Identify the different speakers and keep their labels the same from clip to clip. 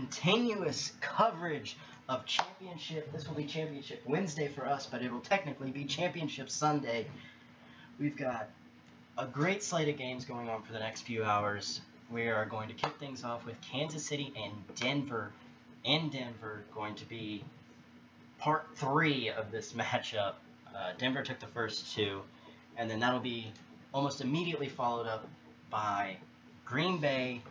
Speaker 1: continuous coverage of championship. This will be championship Wednesday for us, but it will technically be championship Sunday. We've got a great slate of games going on for the next few hours. We are going to kick things off with Kansas City and Denver. In Denver, going to be part 3 of this matchup. Denver took the first 2, and then that'll be almost immediately followed up by Green Bay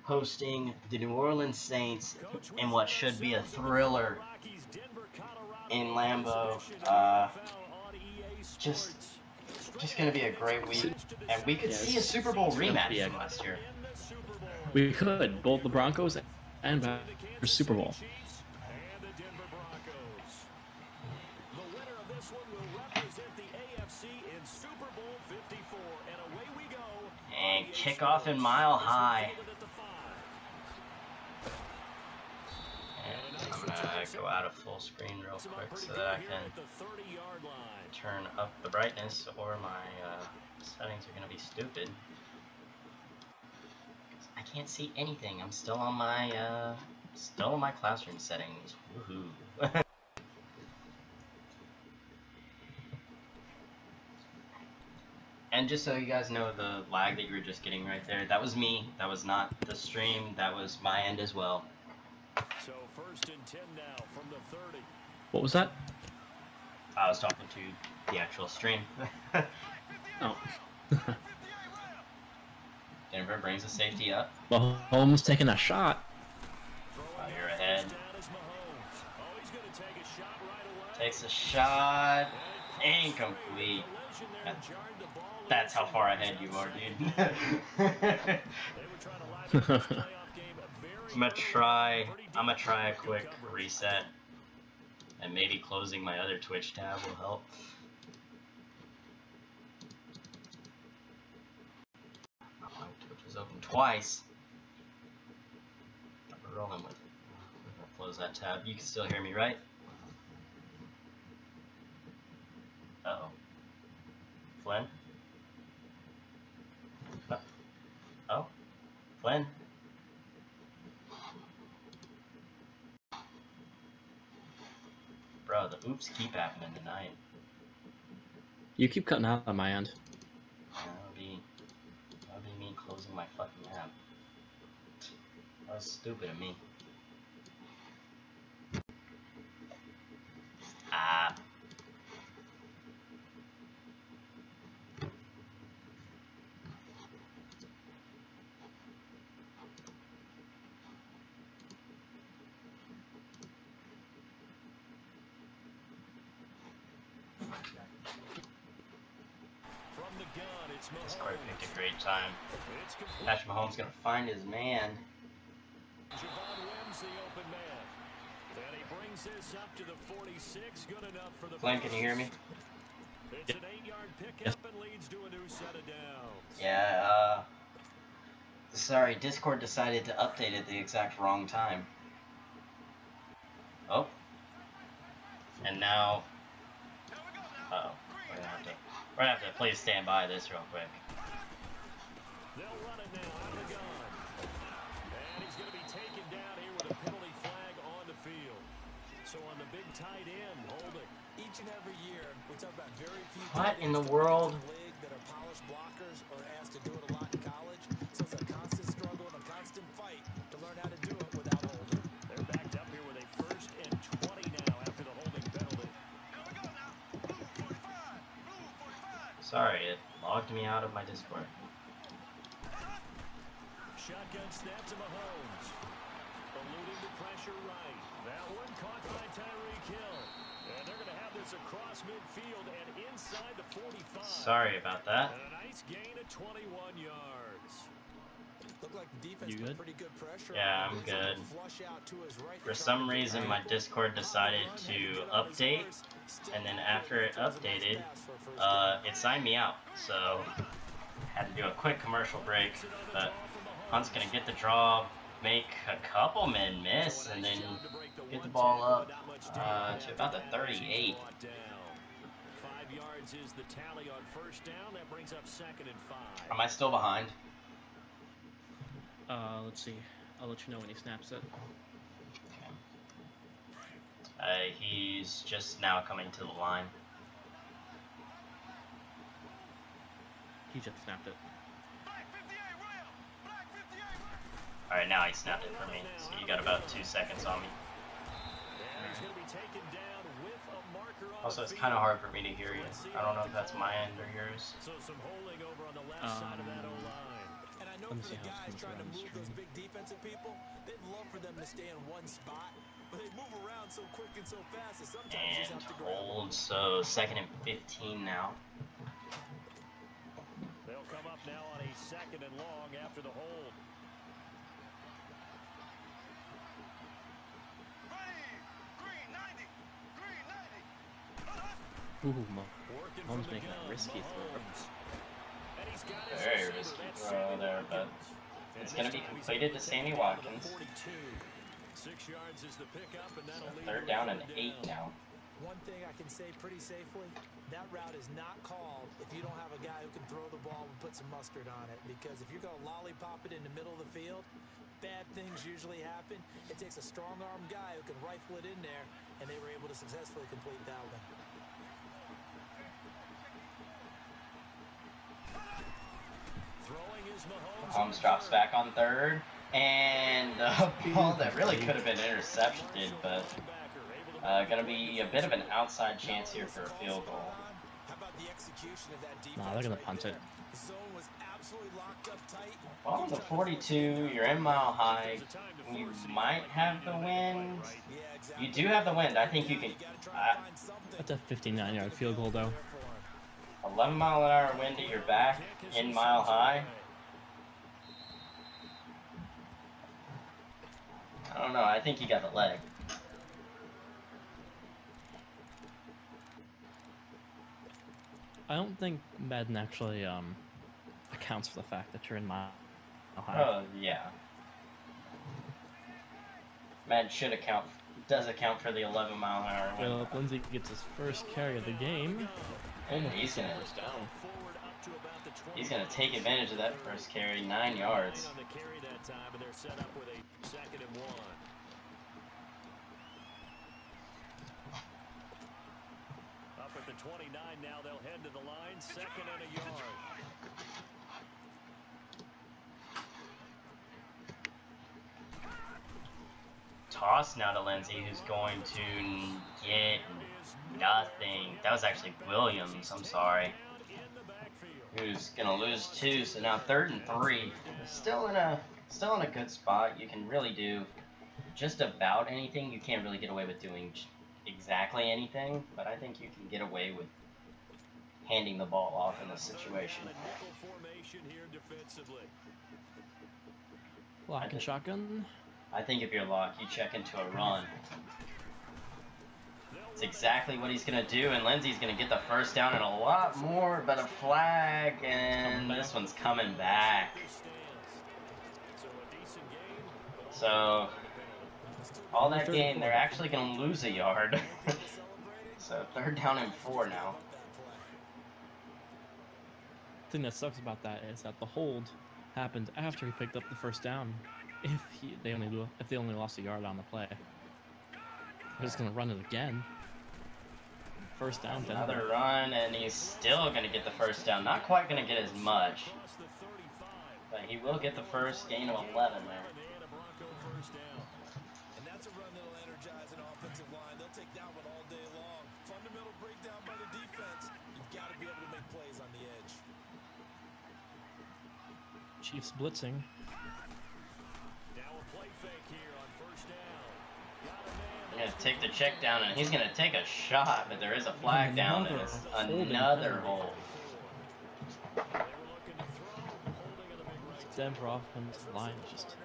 Speaker 1: hosting the New Orleans Saints in what should be a thriller in Lambeau. Just going to be a great week, and we could see a Super Bowl rematch from last year.
Speaker 2: We could, both the Broncos and the Super Bowl.
Speaker 3: The winner of this one will represent the AFC in Super Bowl 54, and away we go.
Speaker 1: And kickoff in Mile High. And I'm gonna go out of full screen real quick so that I can turn up the brightness, or my settings are gonna be stupid. I can't see anything. I'm still on my classroom settings. Woohoo! And just so you guys know, the lag that you were just getting right there, that was me. That was not the stream. That was my end as well.
Speaker 3: So 1st and 10 now from the 30.
Speaker 2: What was that?
Speaker 1: I was talking to the actual stream.
Speaker 2: Oh.
Speaker 1: Denver brings the safety up.
Speaker 2: Well, Holmes taking a shot.
Speaker 1: Oh, you're ahead. Takes a shot. Incomplete. That's how far ahead you are, dude. I'm gonna try a quick reset, and maybe closing my other Twitch tab will help. My Twitch is open twice. We're rolling with it. I'm gonna close that tab. You can still hear me, right? Uh-oh. Flynn? Oh? Flynn? Bro, the oops keep happening tonight.
Speaker 2: You keep cutting out on my end.
Speaker 1: That would be me closing my fucking app. That was stupid of me. Ah.
Speaker 3: From the gun, it's Mahomes.
Speaker 1: Discord picked a great time. Patrick Mahomes gonna find his man.
Speaker 3: Javon wins the open man. And he brings this up to the 46. Good enough for the
Speaker 1: Glenn, can you hear me?
Speaker 3: It's an 8-yard pickup and leads to a new set of downs.
Speaker 1: Yeah, sorry, Discord decided to update at the exact wrong time. Oh. And now... Uh-oh. We're gonna have to please stand by this real quick.
Speaker 3: They'll run it now out of the gun. And he's going to be taken down here with a penalty flag on the field. So on the big tight end, holding.
Speaker 4: Each and every year, we talk about very few
Speaker 1: What in the world?
Speaker 4: league that are polished blockers or asked to do it a lot in college. So it's a constant struggle and a constant fight to learn how to do it without holding.
Speaker 3: They're backed up here with a 1st and 20 now after the holding penalty.
Speaker 1: Sorry, it logged me out of my Discord.
Speaker 3: Shotgun snap to Mahomes. Alluding to pressure right. That one caught by Tyreek Hill. And they're going to have this across midfield and inside the 45.
Speaker 1: Sorry about that.
Speaker 3: And a nice gain of 21 yards.
Speaker 4: Looked like the defense
Speaker 2: You
Speaker 4: put
Speaker 2: good?
Speaker 4: pretty good pressure.
Speaker 1: Yeah, I'm good. For some reason, my Discord decided to update, and then after it updated, it signed me out. So, had to do a quick commercial break, but Hunt's gonna get the draw, make a couple men miss, and then get the ball up to about the 38.
Speaker 3: 5 yards is the tally on 1st down. That brings up 2nd and 5.
Speaker 1: Am I still behind?
Speaker 2: Let's see. I'll let you know when he snaps it.
Speaker 1: He's just now coming to the line.
Speaker 2: He just snapped it.
Speaker 1: Alright, now he snapped it for me. So you got about 2 seconds on me. Also, it's kind of hard for me to hear you. I don't know if that's my end or yours.
Speaker 4: And I know for the guys trying to move those big defensive people, they'd love for them to stay in one spot, but they move around so quick and so fast that sometimes you just
Speaker 1: And
Speaker 4: have to grab them.
Speaker 1: hold, so 2nd and 15 now.
Speaker 3: They'll come up now on a 2nd and long after the hold.
Speaker 2: Ooh, Mahomes making a risky throw.
Speaker 1: Very risky throw there, but it's going to be completed to Sammy Watkins.
Speaker 3: 6 yards is the pickup, and that'll lead
Speaker 1: 3rd down and 8 now.
Speaker 4: One thing I can say pretty safely, that route is not called if you don't have a guy who can throw the ball and put some mustard on it. Because if you're going to lollipop it in the middle of the field, bad things usually happen. It takes a strong-armed guy who can rifle it in there, and they were able to successfully complete that one.
Speaker 1: Mahomes drops back on 3rd, and a ball that really could have been intercepted, but gonna be a bit of an outside chance here for a field goal.
Speaker 2: Nah, they're gonna punt it.
Speaker 1: Well, the 42, you're in Mile High. You might have the wind. You do have the wind. I think you can.
Speaker 2: That's a 59-yard field goal, though.
Speaker 1: 11-mile-an-hour wind at your back in Mile High. I don't know. I think you got the leg.
Speaker 2: I don't think Madden actually accounts for the fact that you're in Mile High.
Speaker 1: Oh yeah. Madden should account. Does account for the 11-mile-an-hour wind.
Speaker 2: Philip Lindsay gets his first carry of the game.
Speaker 1: And he's gonna take advantage of that first carry, 9 yards.
Speaker 3: Up at the 29 now, they'll head to the line, 2nd and a yard.
Speaker 1: Toss now to Lindsay, who's going to get nothing. That was actually Williams, I'm sorry. Who's gonna lose 2, so now 3rd and 3. Still in a good spot. You can really do just about anything. You can't really get away with doing exactly anything, but I think you can get away with handing the ball off in this situation.
Speaker 2: Lock and shotgun.
Speaker 1: I think if you're locked, you check into a run. It's exactly what he's going to do, and Lindsay's going to get the first down and a lot more, but a flag, and this one's coming back. So, all that gain, they're actually going to lose a yard. So, 3rd down and 4 now.
Speaker 2: The thing that sucks about that is that the hold happened after he picked up the first down. If they only lost a yard on the play, they're just gonna run it again. First down.
Speaker 1: Another run, and he's still gonna get the first down. Not quite gonna get as much, but he will get the first gain of 11 there.
Speaker 4: And that's a run that'll energize an offensive line. They'll take that one all day long. Fundamental breakdown by the defense. You've got to be able to make plays on the edge.
Speaker 2: Chiefs blitzing.
Speaker 1: He's going to take the check down, and he's going to take a shot, but there is a flag down, and it's another hold.
Speaker 2: Denver offensive line just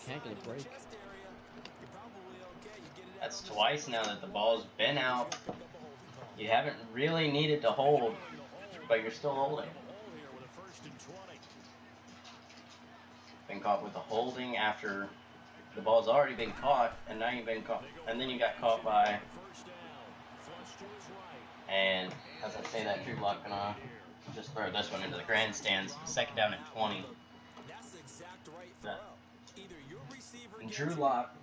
Speaker 2: can't get a break.
Speaker 1: That's twice now that the ball's been out. You haven't really needed to hold, but you're still holding. Been caught with the holding after the ball's already been caught, and now you've been caught, and then you got caught by, and as I say that, Drew Lock gonna just throw this one into the grandstands. 2nd down and 20.
Speaker 4: That's the exact right throw. Either you're
Speaker 1: Drew Lock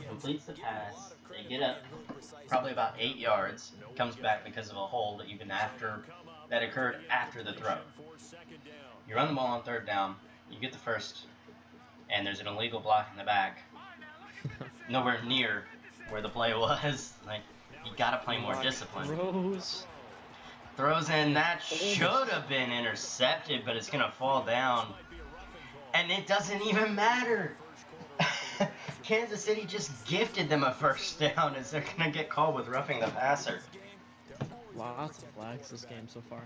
Speaker 1: completes the pass. They get up probably about 8 yards. Comes back because of a hold even after that occurred after the throw. You run the ball on 3rd down. You get the first, and there's an illegal block in the back. Nowhere near where the play was. Like, you gotta play more discipline. Throws in, that should have been intercepted, but it's gonna fall down. And it doesn't even matter. Kansas City just gifted them a first down as they're gonna get called with roughing the passer.
Speaker 2: Lots of flags this game so far.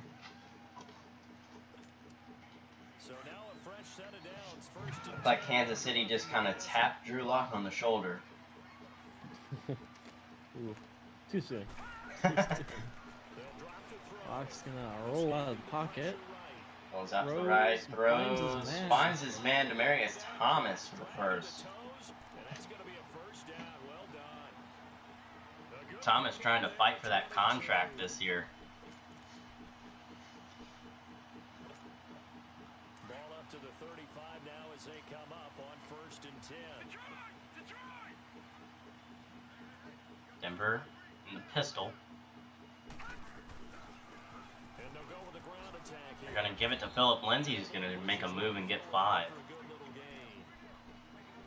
Speaker 1: Looks like Kansas City just kind of tapped Drew Lock on the shoulder.
Speaker 2: Ooh, too soon. Lock's gonna roll out of the pocket.
Speaker 1: Goes out to the right, throws, finds his man Demaryius Thomas for the first. Thomas trying to fight for that contract this year.
Speaker 3: Ball up to the 35 now as they come up on 1st and 10.
Speaker 1: Denver in the pistol.
Speaker 3: And they'll go with the ground attack here.
Speaker 1: They're going to give it to Philip Lindsay, who's going to make a move and get 5.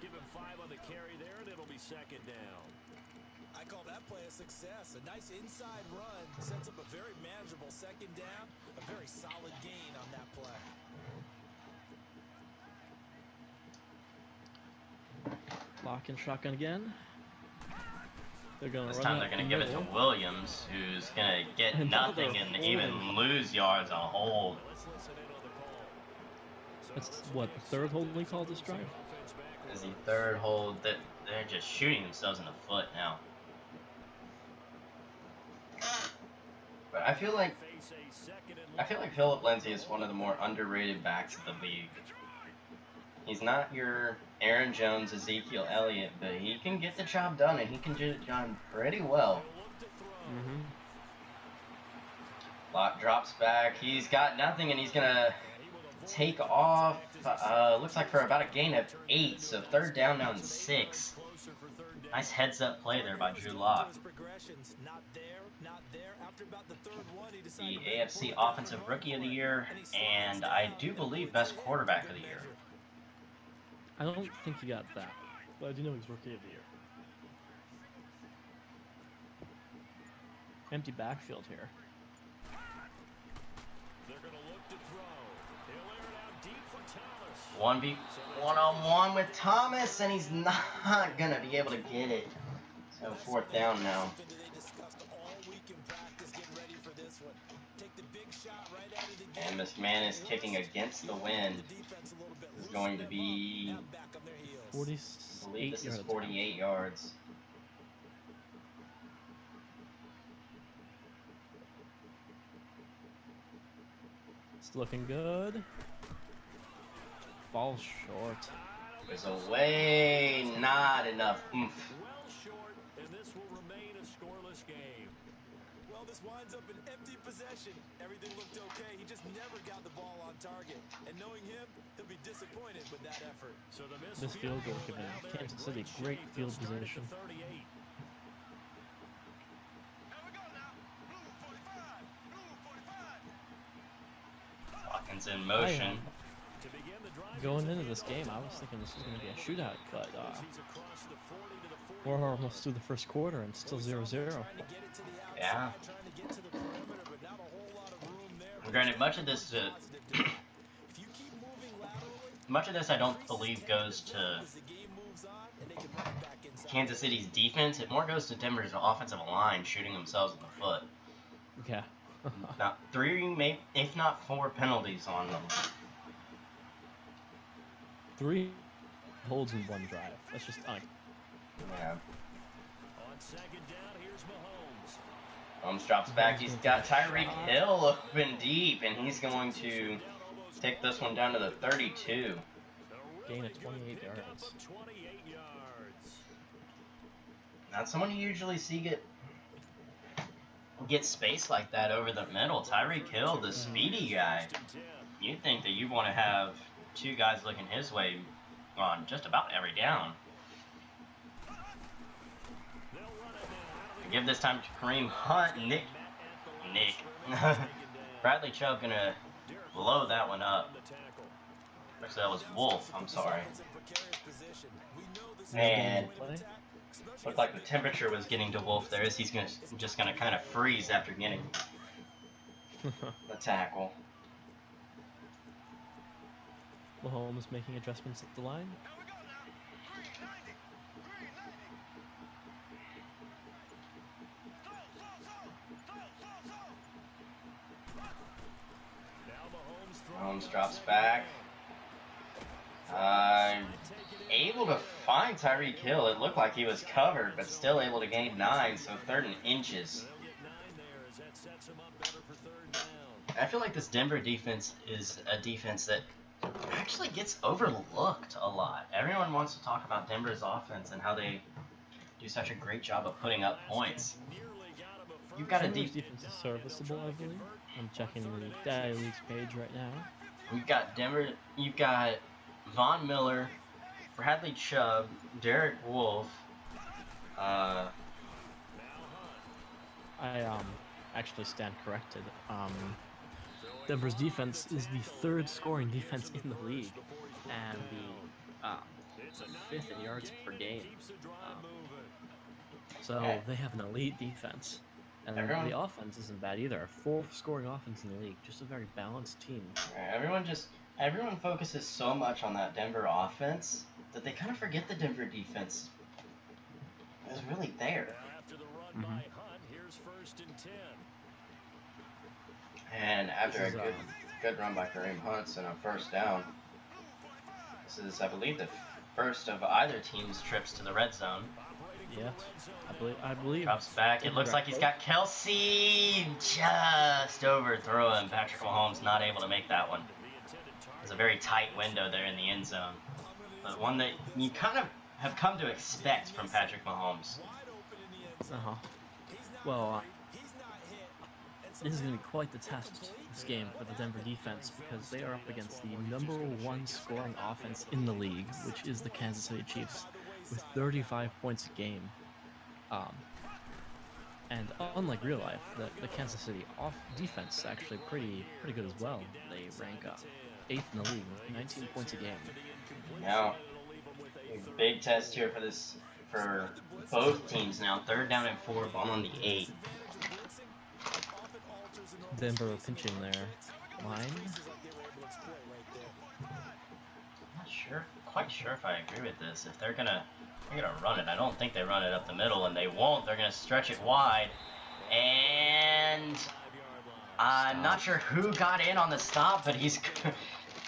Speaker 3: Give him 5 on the carry there, and it'll be 2nd down.
Speaker 4: I call that play a success. A nice inside run sets up a very manageable 2nd down. A very solid gain on that play.
Speaker 2: Lock and shotgun again. They're gonna
Speaker 1: This
Speaker 2: run
Speaker 1: time they're going to give it to Williams, who's going to get nothing and even lose yards on hold.
Speaker 2: That's what, the 3rd hold we call this drive?
Speaker 1: This is the 3rd hold. They're just shooting themselves in the foot now. But I feel like Philip Lindsay is one of the more underrated backs of the league. He's not your Aaron Jones, Ezekiel Elliott, but he can get the job done, and he can get it done pretty well. Lock drops back. He's got nothing, and he's gonna take off. Looks like for about a gain of 8, so 3rd down now and 6. Nice heads-up play there by Drew Lock. The AFC Offensive Rookie of the Year, and I do believe Best Quarterback of the Year.
Speaker 2: I don't think he got that, but I do know he's Rookie of the Year. Empty backfield here.
Speaker 3: They're going to look to throw. He'll air it out deep for Thomas.
Speaker 1: 1v1 with Thomas, and he's not going to be able to get it. So 4th down now. And McManus kicking against the wind is going to be, I believe this is 48 yards.
Speaker 2: It's looking good. Falls short.
Speaker 1: There's a way, not enough oomph.
Speaker 3: Well short, and this will remain a scoreless game.
Speaker 4: Well, this winds up an empty possession. Everything looked okay. He just never got the ball on target. And knowing him, he'll be disappointed with that effort.
Speaker 3: So the
Speaker 2: This field goal given Kansas City great field position.
Speaker 1: Watkins in motion.
Speaker 2: Going into this game, I was thinking this was going to be a shootout, but we're almost through the 1st quarter and still 0-0.
Speaker 1: Yeah. Granted, much of this I don't believe goes to Kansas City's defense. It more goes to Denver's offensive line shooting themselves in the foot.
Speaker 2: Yeah.
Speaker 1: Not 3, if not 4 penalties on them.
Speaker 2: 3 holds in 1 drive. That's just
Speaker 1: Yeah.
Speaker 3: On 2nd down, here's Mahomes.
Speaker 1: Mahomes drops back. He's got Tyreek Hill open deep, and he's going to take this one down to the 32.
Speaker 2: gain of 28 yards.
Speaker 1: Not someone you usually see get space like that over the middle. Tyreek Hill, the speedy guy. You think that you want to have 2 guys looking his way on just about every down. Give this time to Kareem Hunt. Nick. Bradley Chubb gonna blow that one up. Actually, that was Wolf. I'm sorry. And looked like the temperature was getting to Wolf there, as he's just gonna kind of freeze after getting the tackle.
Speaker 2: Mahomes making adjustments at the line.
Speaker 1: Mahomes drops back. Able to find Tyreek Hill. It looked like he was covered, but still able to gain 9, so 3rd and inches. I feel like this Denver defense is a defense that actually gets overlooked a lot. Everyone wants to talk about Denver's offense and how they do such a great job of putting up points. You've got a
Speaker 2: defense is serviceable, I believe. I'm checking the Daily Leagues page right now.
Speaker 1: You've got Denver. You've got Von Miller, Bradley Chubb, Derek Wolfe.
Speaker 2: I actually stand corrected. Denver's defense is the 3rd scoring defense in the league, and the 5th in yards per game. So they have an elite defense. And the offense isn't bad either. 4th scoring offense in the league. Just a very balanced team.
Speaker 1: Everyone focuses so much on that Denver offense that they kind of forget the Denver defense is really there. And after a good run by Kareem Hunt and a 1st down, this is, I believe, the first of either team's trips to the red zone.
Speaker 2: Yeah, I believe.
Speaker 1: Drops back. It looks like he's got Kelsey just overthrowing. Patrick Mahomes not able to make that one. There's a very tight window there in the end zone, but one that you kind of have come to expect from Patrick Mahomes.
Speaker 2: Well, this is going to be quite the test this game for the Denver defense, because they are up against the #1 scoring offense in the league, which is the Kansas City Chiefs, with 35 points a game. And unlike real life, the Kansas City defense is actually pretty good as well. They rank 8th in the league with 19 points a game.
Speaker 1: Now, a big test here for both teams now. 3rd down and 4, ball on the 8.
Speaker 2: Denver pinching their line.
Speaker 1: I'm not quite sure if I agree with this. If they're gonna run it, I don't think they run it up the middle, and they won't. They're gonna stretch it wide, and I'm not sure who got in on the stop, but he's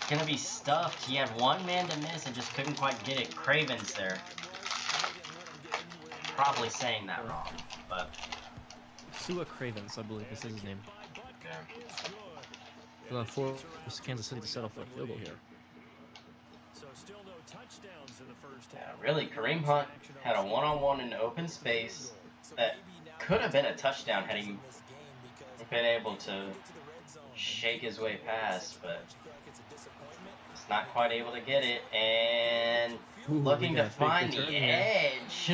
Speaker 1: gonna be stuffed. He had 1 man to miss and just couldn't quite get it. Cravens there. Probably saying that wrong, but
Speaker 2: Sua Cravens, I believe is his name.
Speaker 1: Yeah.
Speaker 2: Forced Kansas City to settle for a field goal here.
Speaker 1: Yeah, really, Kareem Hunt had a one-on-one in open space that could have been a touchdown had he been able to shake his way past, but he's not quite able to get it, and looking to find the edge.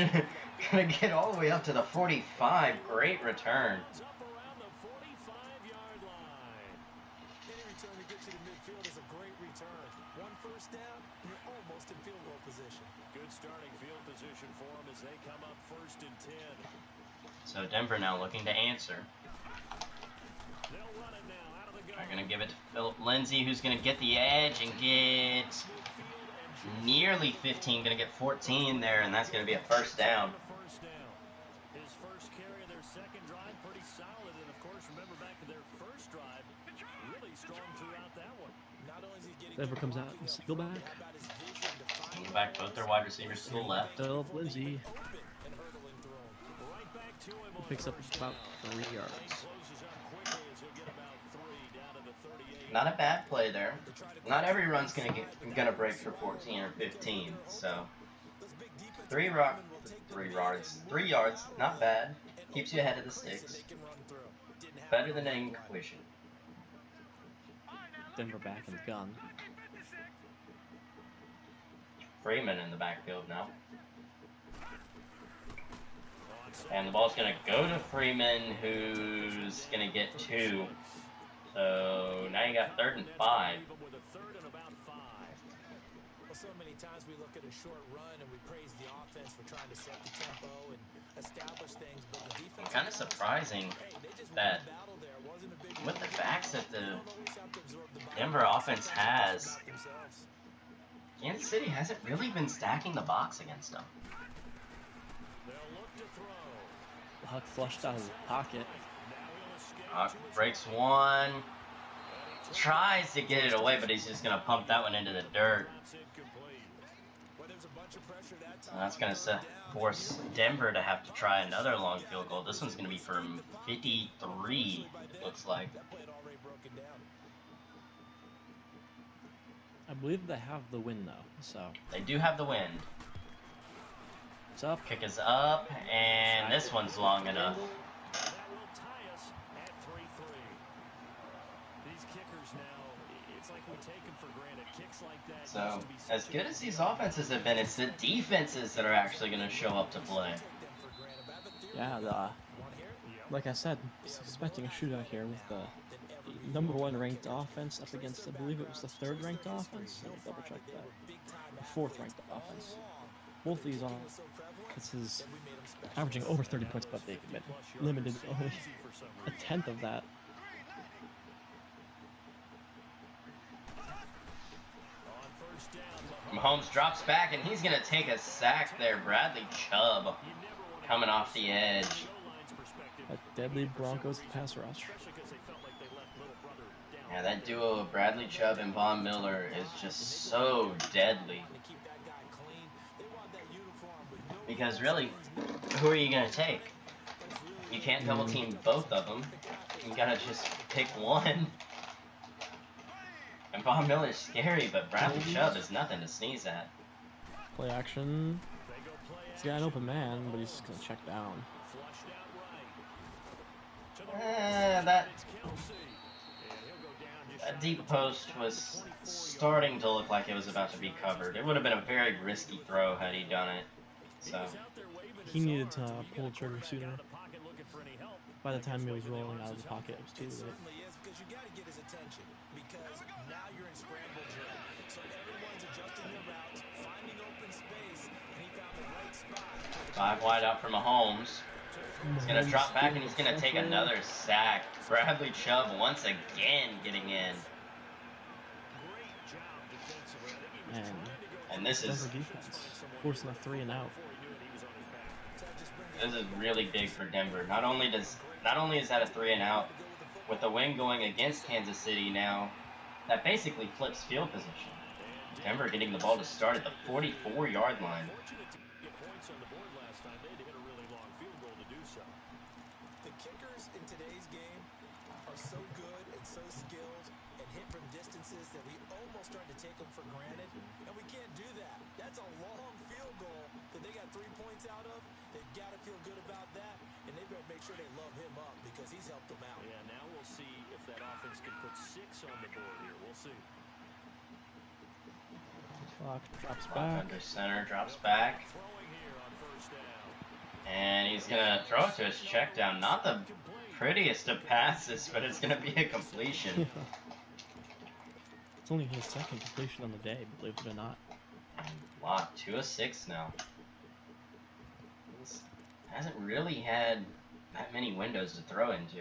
Speaker 1: Gonna get all the way up to the 45. Great return. So Denver now looking to answer. They're going to give it to Philip Lindsay, who's going to get the edge and get nearly 15. Going to get 14 there, and that's going to be a 1st down.
Speaker 3: His first carry of their 2nd drive, pretty solid. And of course, remember back to their 1st drive, really strong throughout that one.
Speaker 2: Denver comes out and seal back.
Speaker 1: Back both their wide receivers to the left.
Speaker 2: Philip Lindsay picks up about 3 yards.
Speaker 1: Not a bad play there. Not every run's gonna break for 14 or 15. So 3 yards, not bad. Keeps you ahead of the sticks. Better than an incompletion.
Speaker 2: Denver back in the gun.
Speaker 1: Freeman in the backfield now. And the ball's going to go to Freeman, who's going to get 2. So now you got 3rd and 5.
Speaker 4: Well, so many times we look at a short run and we praise the offense for trying to set the tempo and establish things, but the defense...
Speaker 1: Kind of surprising that with the backs that the Denver offense has, Kansas City hasn't really been stacking the box against them.
Speaker 2: Huck flushed out of the pocket.
Speaker 1: Huck breaks one. Tries to get it away, but he's just going to pump that one into the dirt. And that's going to force Denver to have to try another long field goal. This one's going to be from 53, looks like.
Speaker 2: I believe they have the win, though, so...
Speaker 1: They do have the wind.
Speaker 2: It's up.
Speaker 1: Kick is up, and this one's long enough. So, as good as these offenses have been, it's the defenses that are actually going to show up to play.
Speaker 2: Yeah, like I said, expecting a shootout here with the number 1 ranked offense up against, I believe it was the 3rd ranked offense. Let me double check that. The 4th ranked offense. Both of these offenses averaging over 30 points, but they've been limited to only a 10th of that.
Speaker 1: Mahomes drops back, and he's going to take a sack there. Bradley Chubb coming off the edge.
Speaker 2: A deadly Broncos pass rush.
Speaker 1: Yeah, that duo of Bradley Chubb and Von Miller is just so deadly. Because really, who are you going to take? You can't double team both of them. You got to just pick one. And Von Miller's scary, but Bradley Chubb is nothing to sneeze at.
Speaker 2: Play action. He's got an open man, but he's just going to check down.
Speaker 1: That deep post was starting to look like it was about to be covered. It would have been a very risky throw had he done it. So
Speaker 2: he needed to pull the trigger sooner. By the time he was rolling out of the pocket, it was too late.
Speaker 1: Five wide out for Mahomes. He's going to drop back and he's going to take another sack. Bradley Chubb once again getting in. And this is
Speaker 2: defense, forcing a 3 and out.
Speaker 1: This is really big for Denver. Not only is that a 3 and out, with the win going against Kansas City now, that basically flips field position. Denver getting the ball to start at the 44-yard line.
Speaker 4: The kickers in today's game are so good and so skilled and hit from distances that we almost start to take them for granted, and we can't do that. That's a long field goal that they got 3 points out of. They've got to feel good about that, and they better make sure they love him up because he's helped them out.
Speaker 3: Yeah, now we'll see if that offense can put 6 on the board here. We'll see.
Speaker 2: Clock drops back.
Speaker 1: Under center drops back. And he's going to throw it to his check down. Not the prettiest of passes, but it's going to be a completion.
Speaker 2: It's only his 2nd completion on the day, believe it or not.
Speaker 1: Wow, 2 of 6 now. This hasn't really had that many windows to throw into.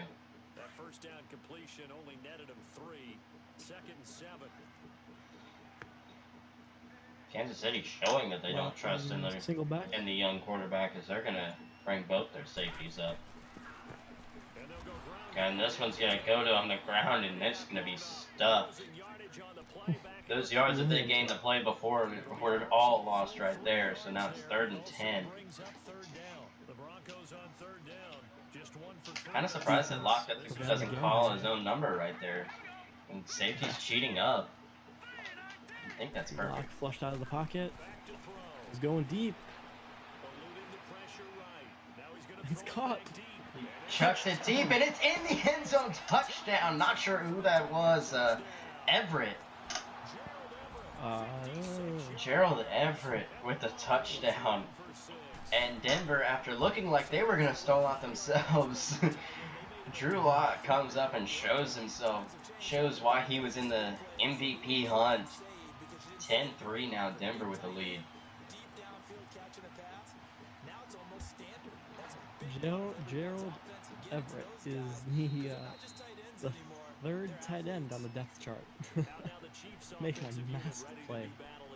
Speaker 3: That first down completion only netted him 3. 2nd and 7.
Speaker 1: Kansas City showing that they don't trust in the young quarterback, as they're going to bring both their safeties up. And this one's going to go to on the ground, and it's going to be stuffed. Those yards that they gained the play before were all lost right there, so now it's 3rd and 10. Kind of surprised that Locke doesn't call his own number right there. And safety's cheating up. I think that's perfect.
Speaker 2: Locke flushed out of the pocket. He's going deep. He's caught.
Speaker 1: He chucks it deep, and it's in the end zone. Touchdown. Not sure who that was. Everett. Gerald Everett with the touchdown. And Denver, after looking like they were going to stall out themselves, Drew Lock comes up and shows why he was in the MVP hunt. 10-3 now, Denver with the lead.
Speaker 2: Gerald Everett is the third tight end on the depth chart, making a massive play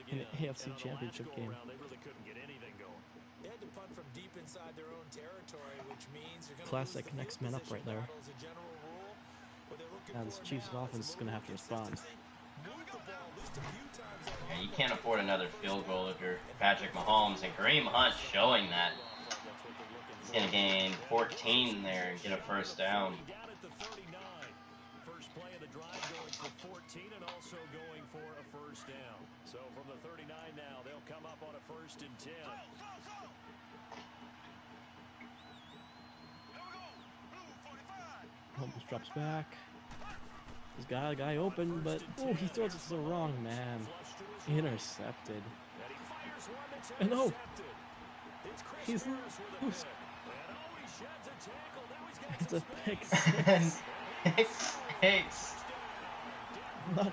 Speaker 2: in the AFC Championship game. Classic next man up right there. Now this Chiefs offense is going to have to respond.
Speaker 1: Yeah, you can't afford another field goal if you're Patrick Mahomes, and Kareem Hunt showing that. He's going to gain 14 there and get a first down.
Speaker 3: First play of the drive going for 14 and also going for a first down. So from the 39 now, they'll come up on a 1st and 10.
Speaker 2: Holmes drops back. He's got a guy open, but oh, he throws it to the wrong man. Intercepted. And no, he's loose. It's a pick six.
Speaker 1: Six.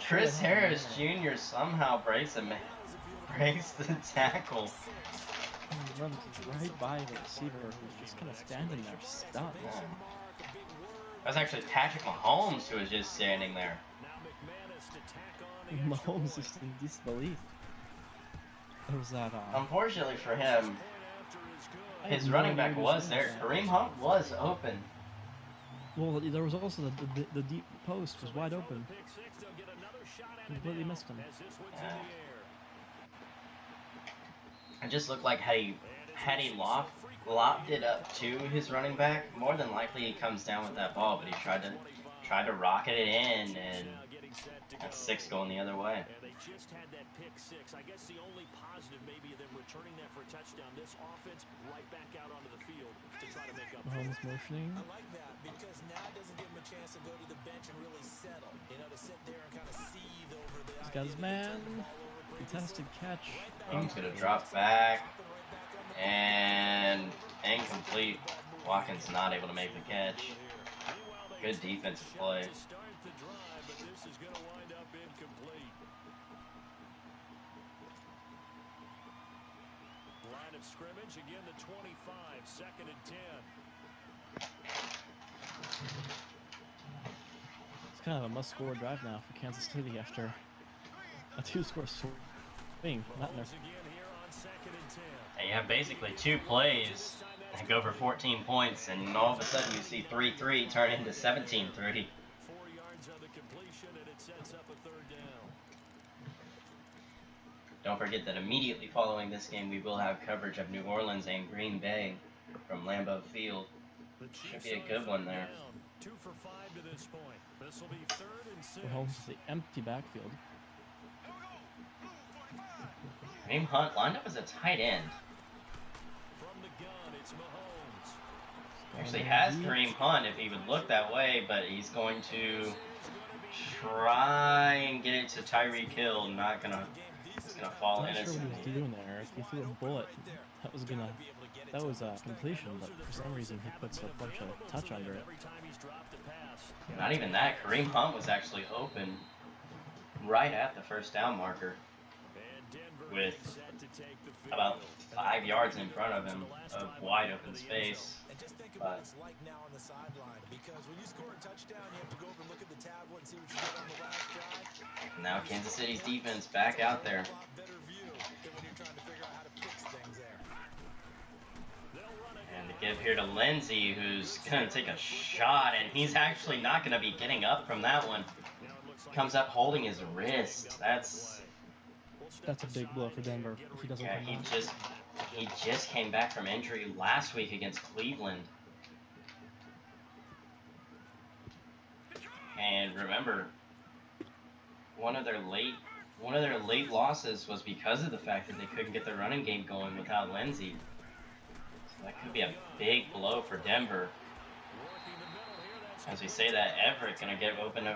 Speaker 1: Chris Harris Jr. somehow breaks the tackle.
Speaker 2: He runs right by the receiver who's just kind of standing there stunned.
Speaker 1: Yeah. That was actually Patrick Mahomes who was just standing there.
Speaker 2: Mahomes is in disbelief. There was that.
Speaker 1: Unfortunately for him, his running back was there. Kareem Hunt was open.
Speaker 2: Well, there was also the deep post was wide open. Completely missed him.
Speaker 1: Yeah. It just looked like had he lopped it up to his running back, more than likely he comes down with that ball, but he tried to rocket it in, and that's 6 going the other way.
Speaker 3: And they just had that pick 6. I guess the only positive maybe of them returning that for a touchdown. This offense right back out onto the field to try to make up.
Speaker 2: Mahomes motioning.
Speaker 4: I like that because now it doesn't give him a chance to go to the bench and really settle. You know, to sit there and kind of seethe over the.
Speaker 2: He's got his man. Contested catch.
Speaker 1: Mahomes gonna drop back and incomplete. Watkins not able to make the catch. Good defensive play.
Speaker 3: Line of scrimmage again, the 25, 2nd and 10.
Speaker 2: It's kind of a must-score drive now for Kansas City after a 2-score swing. Not in their.
Speaker 1: And you have basically 2 plays that go for 14 points, and all of a sudden you see 3-3 turn into 17-3.
Speaker 3: 4 yards on the completion, and it sets up a 3rd down.
Speaker 1: Don't forget that immediately following this game, we will have coverage of New Orleans and Green Bay from Lambeau Field. Should be a good one there.
Speaker 3: 2 for 5 to this point. This will be 3rd and 6.
Speaker 2: Mahomes is the empty backfield.
Speaker 1: Kareem Hunt lined up as a tight end.
Speaker 3: From the gun, it's Mahomes.
Speaker 1: Actually has Kareem Hunt if he would look that way, but he's going to try and get it to Tyreek Hill. It's gonna fall
Speaker 2: I'm not sure
Speaker 1: innocently.
Speaker 2: what he was doing there. If he threw a bullet, that was a completion, but for some reason he puts a bunch of touch under it.
Speaker 1: Not even that. Kareem Hunt was actually open right at the first down marker with about 5 yards in front of him of wide open space. But now Kansas City's defense back out there. And to give here to Lindsey, who's going to take a shot, and he's actually not going to be getting up from that one. Comes up holding his wrist. That's
Speaker 2: a big blow for Denver if he doesn't
Speaker 1: yeah,
Speaker 2: come back.
Speaker 1: he just came back from injury last week against Cleveland. And remember, one of their late losses was because of the fact that they couldn't get their running game going without Lindsey. So that could be a big blow for Denver. As we say that, Everett gonna get open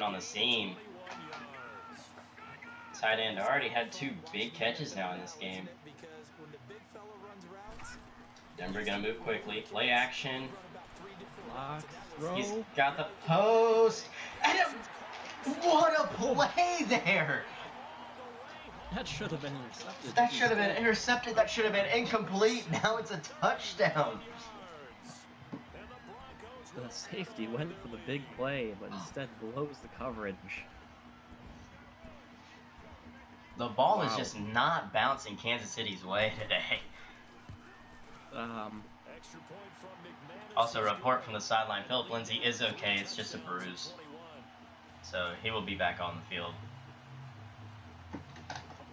Speaker 1: on the seam. Tight end already had 2 big catches now in this game. Denver gonna move quickly. Play action.
Speaker 2: Block, throw.
Speaker 1: He's got the post. And what a play there!
Speaker 2: That should have been intercepted.
Speaker 1: That should have been intercepted. That should have been incomplete. Now it's a touchdown.
Speaker 2: The safety went for the big play, but instead blows the coverage.
Speaker 1: The ball is just not bouncing Kansas City's way today. Also, a report from the sideline, Philip Lindsay is okay. It's just a bruise. So he will be back on the field.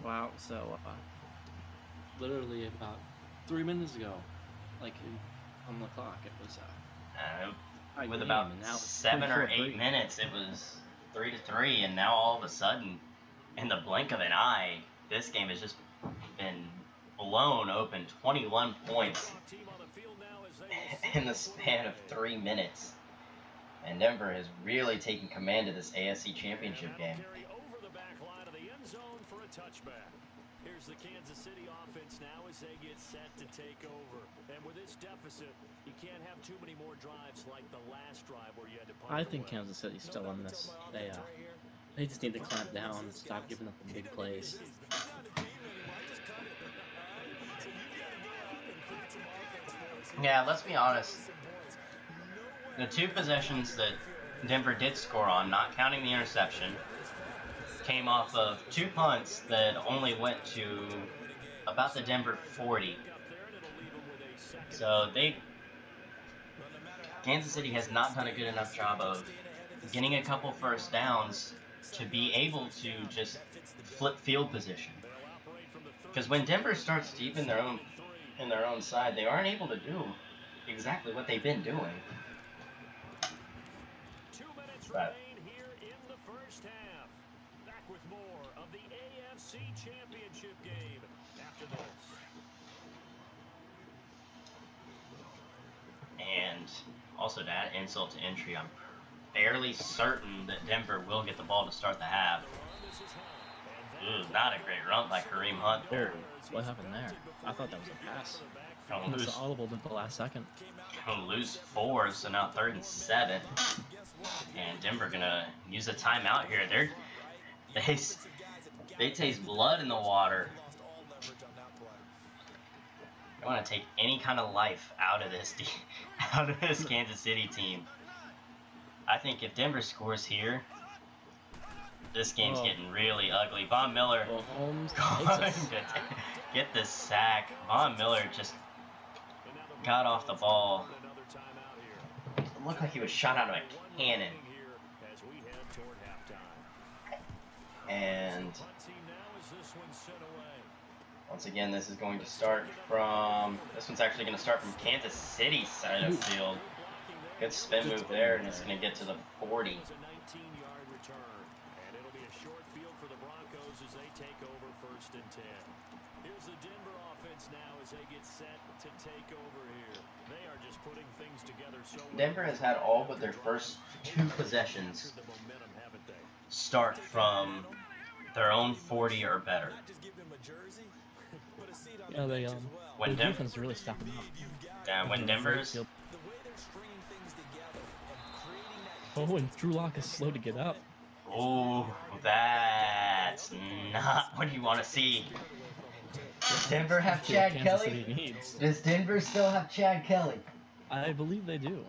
Speaker 2: Wow, so literally about 3 minutes ago, like on the clock, it was
Speaker 1: with about 7 or 8 minutes, it was 3-3, and now all of a sudden, in the blink of an eye, this game has just been blown open. 21 points in the span of 3 minutes, and Denver has really taken command of this AFC Championship game.
Speaker 3: Touchback. Here's the Kansas City offense now as they get set to take over. And with this deficit, you can't have too many more drives like the last drive where you had to punt.
Speaker 2: I think Kansas City's still on this. They just need to clamp down and stop giving up the big plays.
Speaker 1: Yeah, let's be honest. The 2 possessions that Denver did score on, not counting the interception, came off of 2 punts that only went to about the Denver 40. So Kansas City has not done a good enough job of getting a couple first downs to be able to just flip field position. Because when Denver starts deep in their own side, they aren't able to do exactly what they've been doing.
Speaker 3: 2 minutes remain here in the first half. Back with more of the AFC Championship game after this.
Speaker 1: And also to add insult to injury, I'm fairly certain that Denver will get the ball to start the half. Ooh, not a great run by Kareem Hunt.
Speaker 2: What happened there? I thought that was a pass.
Speaker 1: Gonna
Speaker 2: It was
Speaker 1: lose,
Speaker 2: audible at the last second.
Speaker 1: gonna lose 4, so now 3rd and 7. And Denver gonna use a timeout here. They taste blood in the water. They want to take any kind of life out of this Kansas City team. I think if Denver scores here, this game's getting really ugly. Von Miller going to get the sack. Von Miller just got off the ball. It looked like he was shot out of a cannon. And once again, this is going to start from, this one's actually going to start from Kansas City's side of the field. Good spin move there, and it's going to get to the 40.
Speaker 3: Here's the Denver offense now as they get set to take over here. They are just putting things together so well.
Speaker 1: Denver has had all but their first 2 possessions start from their own 40 or better.
Speaker 2: Yeah, the defense really stepping up.
Speaker 1: Yeah, when Denver's...
Speaker 2: Oh, and Drew Lock is slow to get up.
Speaker 1: Oh, that's not what you want to see. Does Denver have Chad Kelly? Does Denver still have Chad Kelly?
Speaker 2: I believe they do.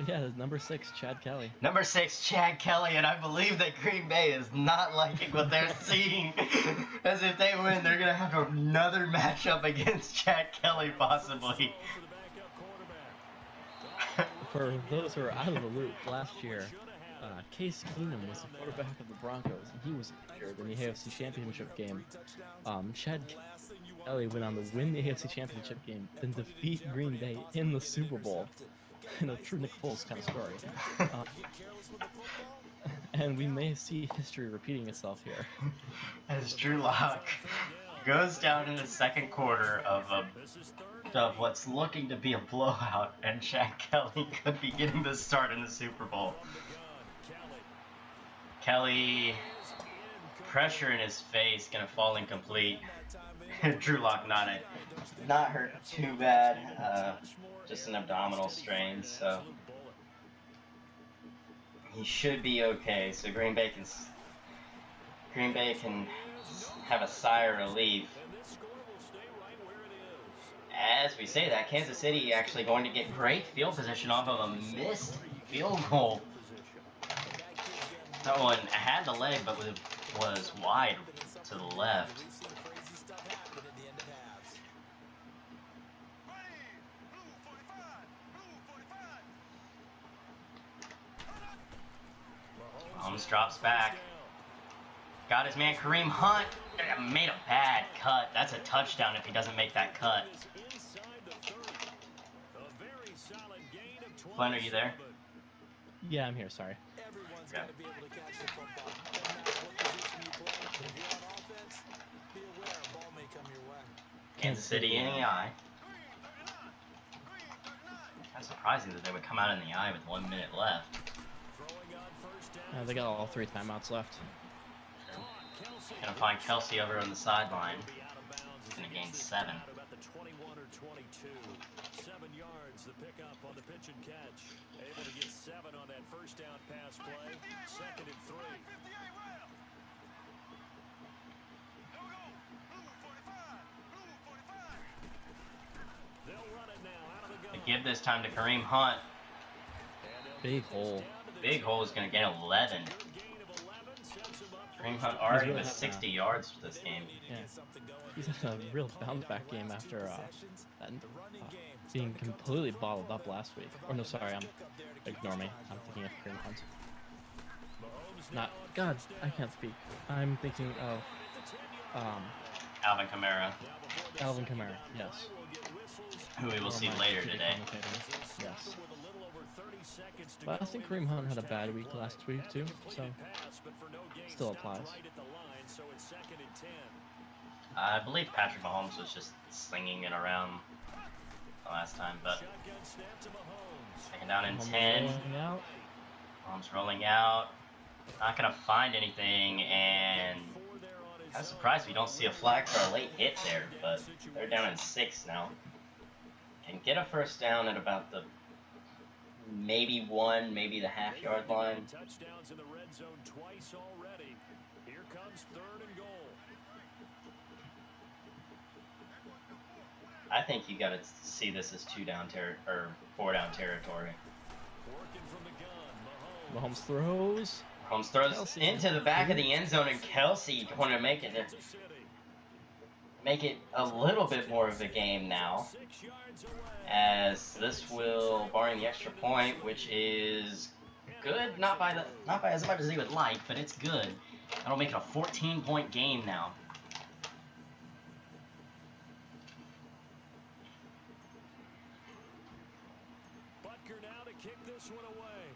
Speaker 2: Yeah, number 6, Chad Kelly.
Speaker 1: Number 6, Chad Kelly, and I believe that Green Bay is not liking what they're seeing. As if they win, they're going to have another matchup against Chad Kelly, possibly.
Speaker 2: For those who are out of the loop, last year, Case Keenum was the quarterback of the Broncos, and he was injured in the AFC Championship game. Chad Kelly went on to win the AFC Championship game, then defeat Green Bay in the Super Bowl. In a true Nick Foles kind of story. And we may see history repeating itself here.
Speaker 1: As Drew Lock goes down in the second quarter of what's looking to be a blowout, and Chad Kelly could be getting the start in the Super Bowl. Kelly, pressure in his face, gonna fall incomplete. Drew Lock not hurt too bad, just an abdominal strain, so he should be okay. So Green Bay can have a sigh of relief. As we say that, Kansas City actually going to get great field position off of a missed field goal. That one had the leg, but was wide to the left. Mahomes drops back. Got his man Kareem Hunt. Made a bad cut. That's a touchdown if he doesn't make that cut. Glenn, are you there?
Speaker 2: Yeah, I'm here, sorry.
Speaker 1: Okay. Kansas City in the eye. Kind of surprising that they would come out in the eye with 1 minute left.
Speaker 2: They got all 3 timeouts left.
Speaker 1: Gonna find Kelsey over on the sideline. He's gonna gain 7.
Speaker 3: 7 yards, the pickup on the pitch and catch. Able to get 7 on that first down pass play. 2nd and 3. They'll run it now out of the gun.
Speaker 1: They give this time to Kareem Hunt.
Speaker 2: Big hole.
Speaker 1: Big hole is gonna gain 11. Kareem Hunt already with 60 yards for this game.
Speaker 2: Yeah. He's had a real bounce back game after being completely bottled up last week. Or no, sorry, ignore me. I'm thinking of Kareem Hunt. God, I can't speak. I'm thinking of
Speaker 1: Alvin Kamara,
Speaker 2: Alvin Kamara, yes.
Speaker 1: who we will see later today.
Speaker 2: Yes. But I think Kareem Hunt had a bad week last week too, so still applies.
Speaker 1: I believe Patrick Mahomes was just slinging it around the last time, but second down and 10. Mahomes rolling out. Not gonna find anything, and kind of surprised we don't see a flag for a late hit there, but they're down in 6 now. Can get a first down at about the maybe the half-yard line.
Speaker 3: Touchdowns in the red zone twice already. Here comes 3rd and goal.
Speaker 1: I think you gotta see this as 4-down territory.
Speaker 3: Working from the gun,
Speaker 2: Mahomes throws.
Speaker 1: Mahomes throws
Speaker 2: Kelsey.
Speaker 1: into the back of the end zone, and Kelsey going to make it a little bit more of a game now. As this will, barring the extra point, which is good, not by as much as he would like, but it's good. That'll make it a 14-point game now.
Speaker 3: Butker now to kick this one away.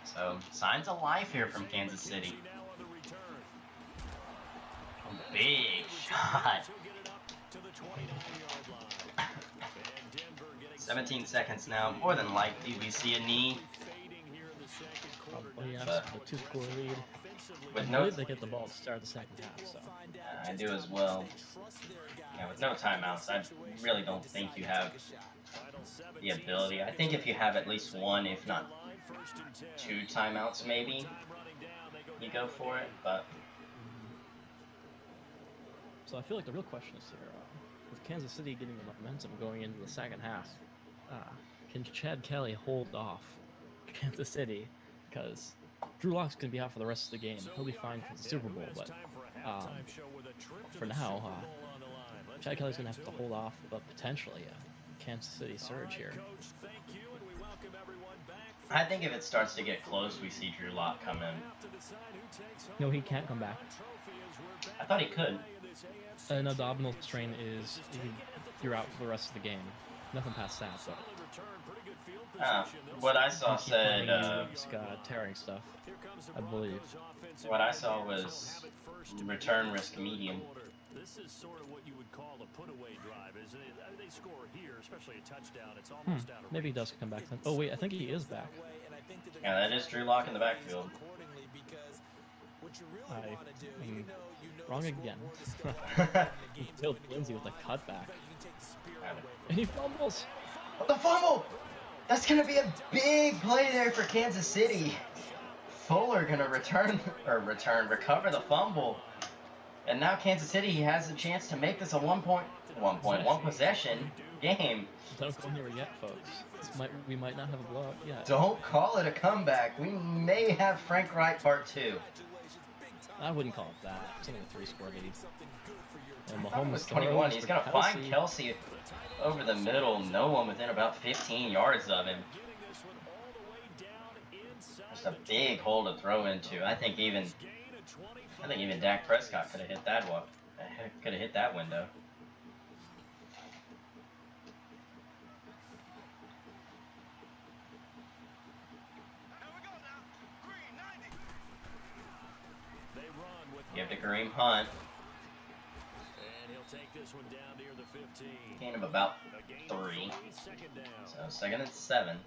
Speaker 1: So signs of life here from Kansas City. A big shot. 17 seconds now. More than likely, we see a knee.
Speaker 2: Probably,
Speaker 1: But
Speaker 2: a 2-score lead.
Speaker 1: with
Speaker 2: I
Speaker 1: no,
Speaker 2: believe they get the ball to start the second half, so.
Speaker 1: I do as well. Yeah, with no timeouts, I really don't think you have the ability. I think if you have at least 1, if not 2 timeouts, maybe you go for it. But
Speaker 2: So I feel like the real question is here, with Kansas City getting the momentum going into the second half, can Chad Kelly hold off Kansas City? Because Drew Lock's going to be out for the rest of the game. He'll be fine for the Super Bowl, but for now, Chad Kelly's going to have to hold off, but potentially a Kansas City surge here.
Speaker 1: I think if it starts to get close, we see Drew Lock come in.
Speaker 2: No, he can't come back.
Speaker 1: I thought he could.
Speaker 2: An abdominal strain is you're out for the rest of the game. Nothing past that, but
Speaker 1: What I saw said,
Speaker 2: tearing stuff, I believe.
Speaker 1: what I saw was return risk medium.
Speaker 3: This is sort of what you would call a put-away drive, isn't it? I mean, they score here, especially a touchdown. It's almost out of
Speaker 2: Maybe he does come back then. Oh wait, I think he is back.
Speaker 1: Yeah, that is Drew Lock in the backfield.
Speaker 2: Wrong again. Killed Lindsay with a cutback. And he fumbles.
Speaker 1: The fumble! That's going to be a big play there for Kansas City. Fuller going to recover the fumble. And now Kansas City has a chance to make this a one possession game.
Speaker 2: Don't go near yet, folks. We might not have a blowout yet.
Speaker 1: Don't call it a comeback. We may have Frank Wright Part 2.
Speaker 2: I wouldn't call it that. It's only a 3-score lead. And
Speaker 1: Mahomes 21. He's going to find Kelsey over the middle. No one within about 15 yards of him. Just a big hole to throw into. I think even Dak Prescott could have hit that one. Could have hit that window. Give to Kareem Hunt.
Speaker 3: And he'll take this one down near the 15.
Speaker 1: Gain of about 3. So 2nd and 7.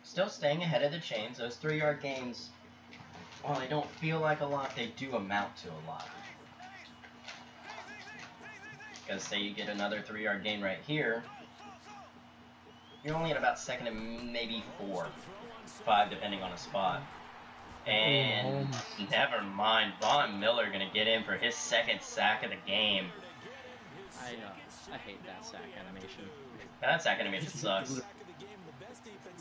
Speaker 1: Still staying ahead of the chains. Those 3-yard gains, while they don't feel like a lot, they do amount to a lot. Because say you get another 3-yard gain right here, you're only at about 2nd and maybe 4, 5 depending on a spot. And never mind, Von Miller gonna get in for his 2nd sack of the game.
Speaker 2: I hate that sack animation.
Speaker 1: That sack animation sucks.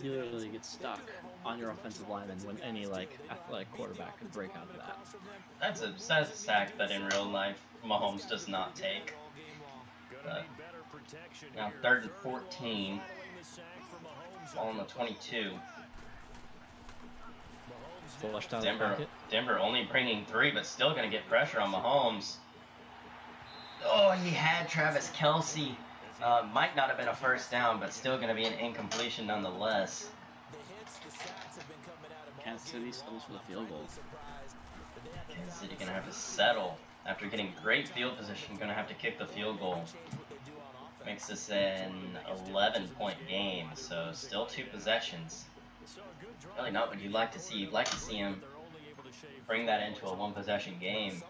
Speaker 2: You literally get stuck on your offensive lineman when any athletic quarterback could break out of that.
Speaker 1: That's a sack that in real life Mahomes does not take. Now 3rd and 14. Ball on the 22. Denver only bringing 3, but still going to get pressure on Mahomes. Oh, he had Travis Kelce. Might not have been a first down, but still going to be an incompletion nonetheless.
Speaker 2: Kansas City settles for the field goal.
Speaker 1: Kansas City going to have to settle. After getting great field position, going to have to kick the field goal. Makes this an 11-point game, so still 2 possessions. Really not what you'd like to see. You'd like to see him bring that into a 1-possession game.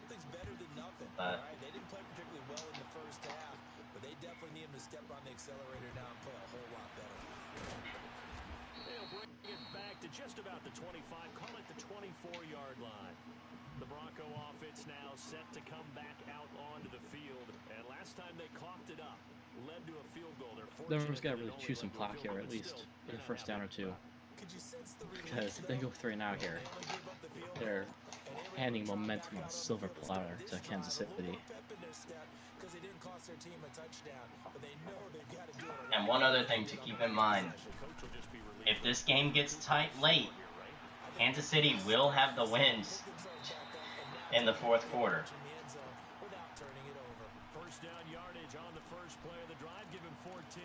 Speaker 1: But
Speaker 4: they didn't play particularly well in the first half, but they definitely need him to step on the accelerator now and play a whole lot better.
Speaker 3: They'll bring it back to just about the 25, call it the 24-yard line. The Bronco offense now set to come back out onto the field, and last time they coughed it up, led to a field goal.
Speaker 2: Denver's got to really chew some clock here, at least get a first down or 2. Because if they go 3 and out here, they're handing momentum on a silver platter to Kansas City.
Speaker 1: And one other thing to keep in mind, if this game gets tight late, Kansas City will have the wins in the 4th quarter.
Speaker 3: First down yardage on the first play of the drive, given 14.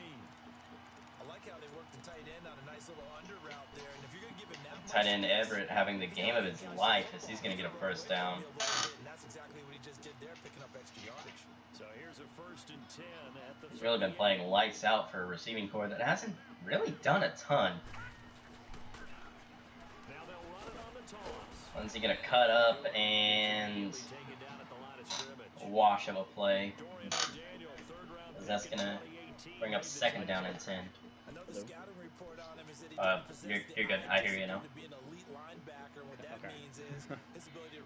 Speaker 4: I like how they worked the tight end on a nice little under route there. And if you're going to give him that
Speaker 1: Tight end Everett having the game of his life as he's going to get a first down.
Speaker 4: And that's exactly what he just did there, picking up extra yardage.
Speaker 3: So here's a 1st and 10 at the
Speaker 1: He's really been playing lights out for a receiving core that hasn't really done a ton.
Speaker 3: Now they'll run it on the toss.
Speaker 1: When's he going to cut up and wash of a play? That's going to bring up 2nd down and 10. You're good. I hear you now.
Speaker 2: Okay.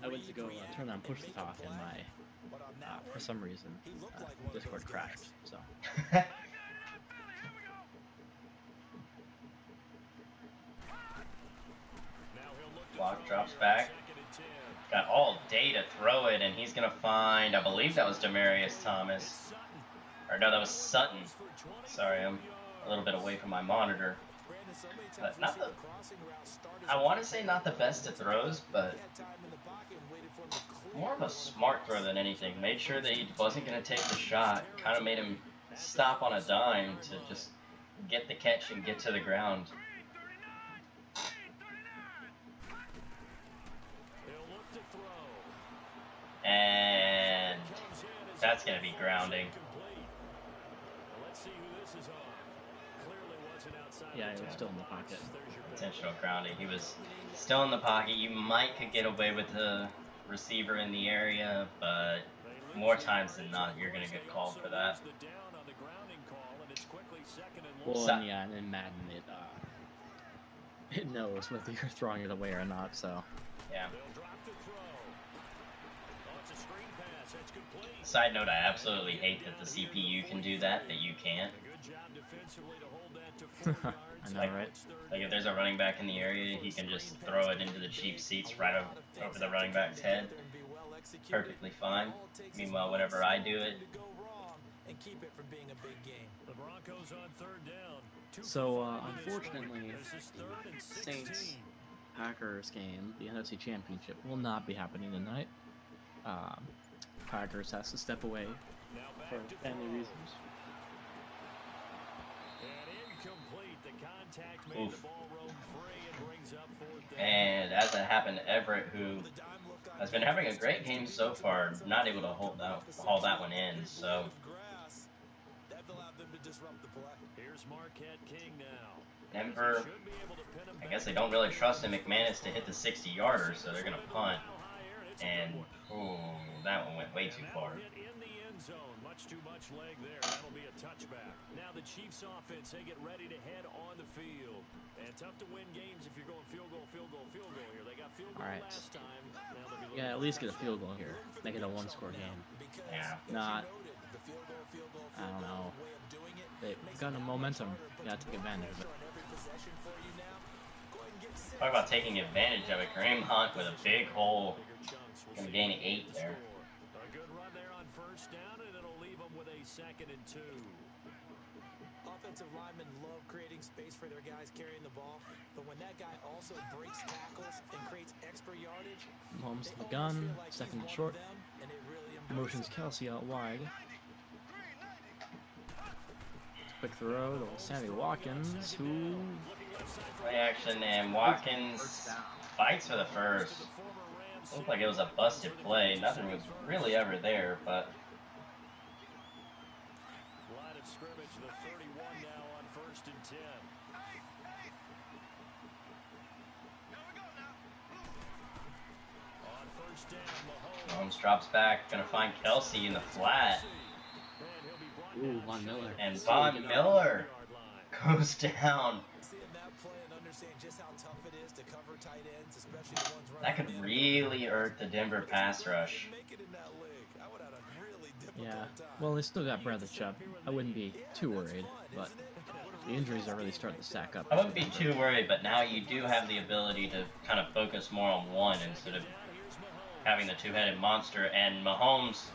Speaker 2: I went to go turn on push to talk and my, for some reason, Discord crashed, so.
Speaker 1: Block drops back. Got all day to throw it, and he's going to find, I believe that was Demaryius Thomas. Or no, that was Sutton. Sorry, I'm a little bit away from my monitor. But not the, I want to say not the best at throws, but more of a smart throw than anything. Made sure that he wasn't going to take the shot. Kind of made him stop on a dime to just get the catch and get to the ground. And that's going to be grounding.
Speaker 3: Let's see who this is on. Clearly wasn't outside
Speaker 2: Yeah, he was still in the pocket.
Speaker 1: Intentional grounding. He was still in the pocket. You could get away with the receiver in the area, but more times than not, you're gonna get called for that.
Speaker 2: Well, and yeah, and in Madden, it knows whether you're throwing it away or not. So
Speaker 1: yeah. Side note: I absolutely hate that the CPU can do that. That you can't.
Speaker 2: I know, right?
Speaker 1: Like if there's a running back in the area, he can just throw it into the cheap seats right over the running back's head. Perfectly fine. Meanwhile, whenever I do it,
Speaker 2: so unfortunately, the Saints Packers game, the NFC Championship, will not be happening tonight. Packers has to step away for family reasons.
Speaker 1: Oof. And as it happened, Everett, who has been having a great game so far, not able to haul that one in. So Denver, I guess they don't really trust in McManus to hit the 60-yarder, so they're gonna punt. And that one went way too far.
Speaker 3: Much too much leg there. That'll be a touchback. Now the Chiefs offense, they get ready to head on the field. And tough to win games if you're going field goal here. They got field goal last time.
Speaker 2: Yeah, at least get a field goal here. Make it a one-score game.
Speaker 1: Yeah.
Speaker 2: Not, I don't know. They've got a momentum. You gotta take advantage of it.
Speaker 1: Talk about taking advantage of it. Kareem Hunt with a big hole. Gonna gain 8 there.
Speaker 3: A good run there on first down, and it'll leave them with a 2nd and 2.
Speaker 4: Offensive linemen love creating space for their guys carrying the ball, but when that guy also breaks tackles and creates extra yardage,
Speaker 2: Mahomes to the gun, 2nd and short. Motions Kelsey out wide. Quick throw to Sammy Watkins, who...
Speaker 1: Play action, and Watkins fights for the first. Looked like it was a busted play. Nothing was really ever there, but...
Speaker 3: Line of scrimmage, the 31 now on 1st and 10. On 1st down,
Speaker 1: Mahomes drops back, gonna find Kelsey in the flat.
Speaker 2: Ooh, Von Miller.
Speaker 1: And Von Miller goes down. That could really hurt the Denver pass rush.
Speaker 2: Yeah, well, they still got Bradley Chubb. I wouldn't be too worried, but the injuries are really starting to stack up.
Speaker 1: I wouldn't be too worried, but now you do have the ability to kind of focus more on one instead of having the two-headed monster. And Mahomes,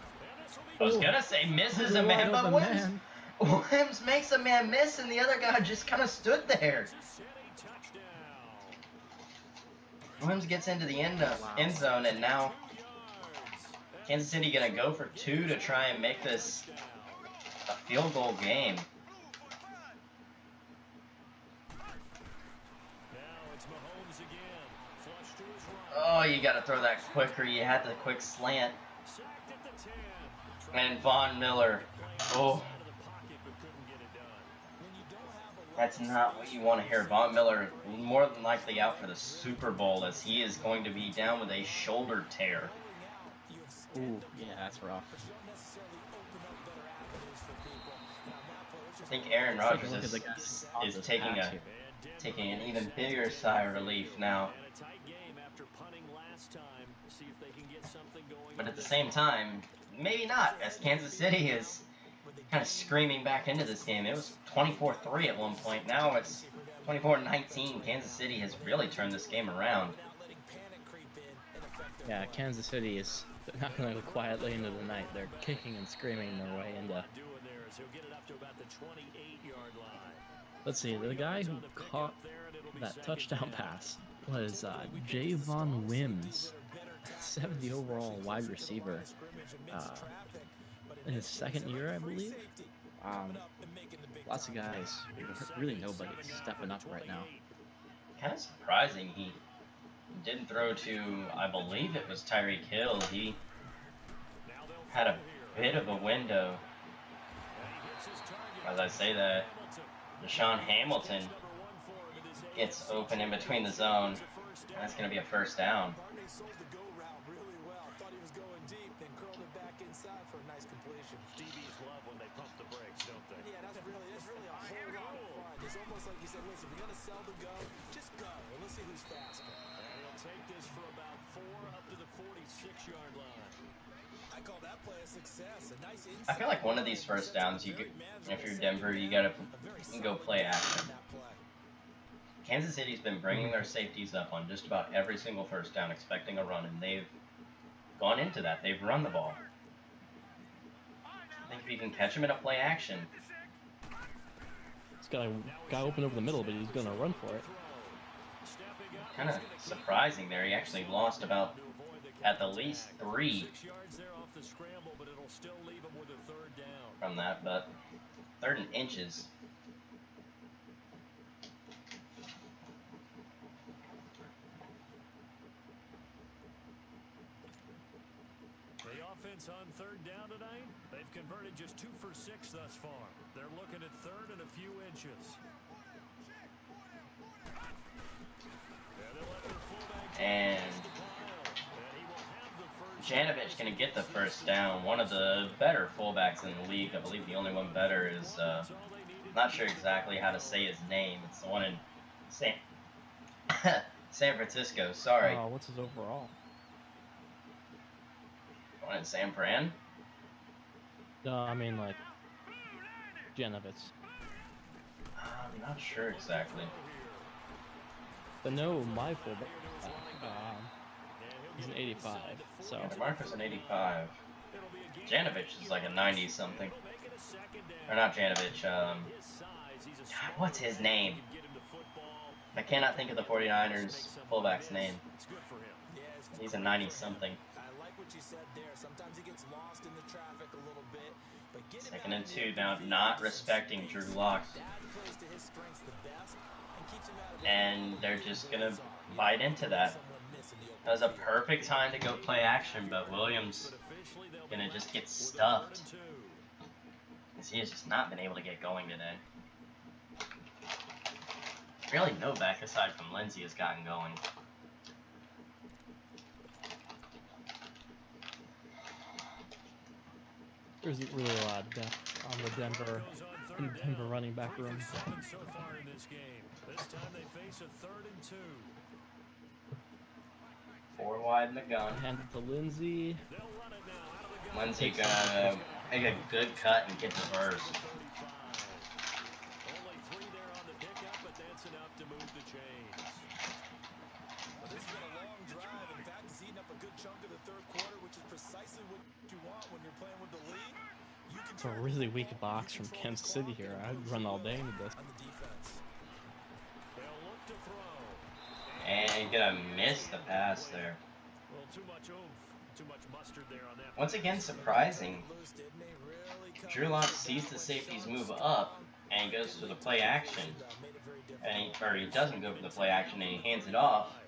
Speaker 1: I was gonna say misses a man, but Williams makes a man miss, and the other guy just kind of stood there. Williams gets into the end zone, and now Kansas City gonna go for 2 to try and make this a field goal game. Oh, you gotta throw that quicker. You had the quick slant. And Von Miller. Oh. That's not what you want to hear. Von Miller more than likely out for the Super Bowl, as he is going to be down with a shoulder tear.
Speaker 2: Ooh, yeah, that's rough.
Speaker 1: I think Aaron Rodgers is taking an even bigger sigh of relief now. But at the same time, maybe not, as Kansas City is kind of screaming back into this game. It was 24-3 at one point. Now it's 24-19. Kansas City has really turned this game around.
Speaker 2: Yeah, Kansas City is not going to go quietly into the night. They're kicking and screaming their way into... Let's see, the guy who caught that touchdown pass was Javon Wims, 70 overall wide receiver. In his 2nd year, I believe. Lots of guys, really nobody stepping up right now.
Speaker 1: Kind of surprising he didn't throw to, I believe it was Tyreek Hill. He had a bit of a window. As I say that, Deshaun Hamilton gets open in between the zone. That's going to be a first down.
Speaker 4: Barney sold the go route really well. Thought he was going deep, then curled it back inside for a nice completion.
Speaker 3: DBs love when they pump the brakes, don't they?
Speaker 4: Yeah, that's really a whole lot of fun. It's almost like you said, listen, we're going to sell the go, just go, and let's see who's faster.
Speaker 3: And he'll take this for about 4 up to the 46-yard line.
Speaker 4: I call that play a success. A nice
Speaker 1: I feel like one of these first downs, if you're Denver, you gotta go play action. Kansas City's been bringing their safeties up on just about every single first down, expecting a run, and they've gone into that. They've run the ball. I think if you can catch him in a play action.
Speaker 2: He's got a guy open over the middle, but he's gonna run for it.
Speaker 1: Kind of surprising there. He actually lost about, at the least, 3
Speaker 3: 6 yards there off the scramble, but it'll still leave him with a 3rd down.
Speaker 1: from that, but 3rd and inches.
Speaker 3: The offense on 3rd down tonight, they've converted just 2 for 6 thus far. They're looking at 3rd and a few inches.
Speaker 1: And Janovich going to get the first down. One of the better fullbacks in the league. I believe the only one better is, not sure exactly how to say his name. It's the one in San Francisco. Sorry.
Speaker 2: What's his overall?
Speaker 1: The one in San Fran?
Speaker 2: No, I mean like Janovich.
Speaker 1: I'm not sure exactly.
Speaker 2: But no, my fullback. He's an 85. So.
Speaker 1: Yeah, DeMarco's an 85. Janovich is like a 90-something. Or not Janovich, God, what's his name? I cannot think of the 49ers fullback's name. He's a 90-something.
Speaker 4: I like what you said there. Sometimes he gets lost in the traffic a little bit, but
Speaker 1: 2nd and 2 now, not respecting Drew Lock. And they're just gonna bite into that. That was a perfect time to go play action, but Williams gonna just get stuffed. He has just not been able to get going today. Really, no back aside from Lindsey has gotten going.
Speaker 2: There's really a lot of depth on the Denver running back room.
Speaker 3: So far in this game. This time they face a 3rd and 2.
Speaker 1: 4 wide in the gun.
Speaker 2: Hand it to Lindsey.
Speaker 1: Lindsey gonna make a good cut and get the first.
Speaker 3: Only 3 there on the pickup, but that's enough to move the chains.
Speaker 4: Well, this has been a long drive. In fact, it's eaten up a good chunk of the 3rd quarter, which is precisely what you want when you're playing with the lead.
Speaker 2: It's a really weak box from Kansas City here. I'd run all day into this.
Speaker 4: On the defense.
Speaker 3: They'll look to throw.
Speaker 1: And gonna miss the pass there.
Speaker 3: Well, too much oomph, too much mustard there on that.
Speaker 1: Once again, surprising. Drew Lock sees the safeties move up and goes to the play action. And he doesn't go for the play action and he hands it off.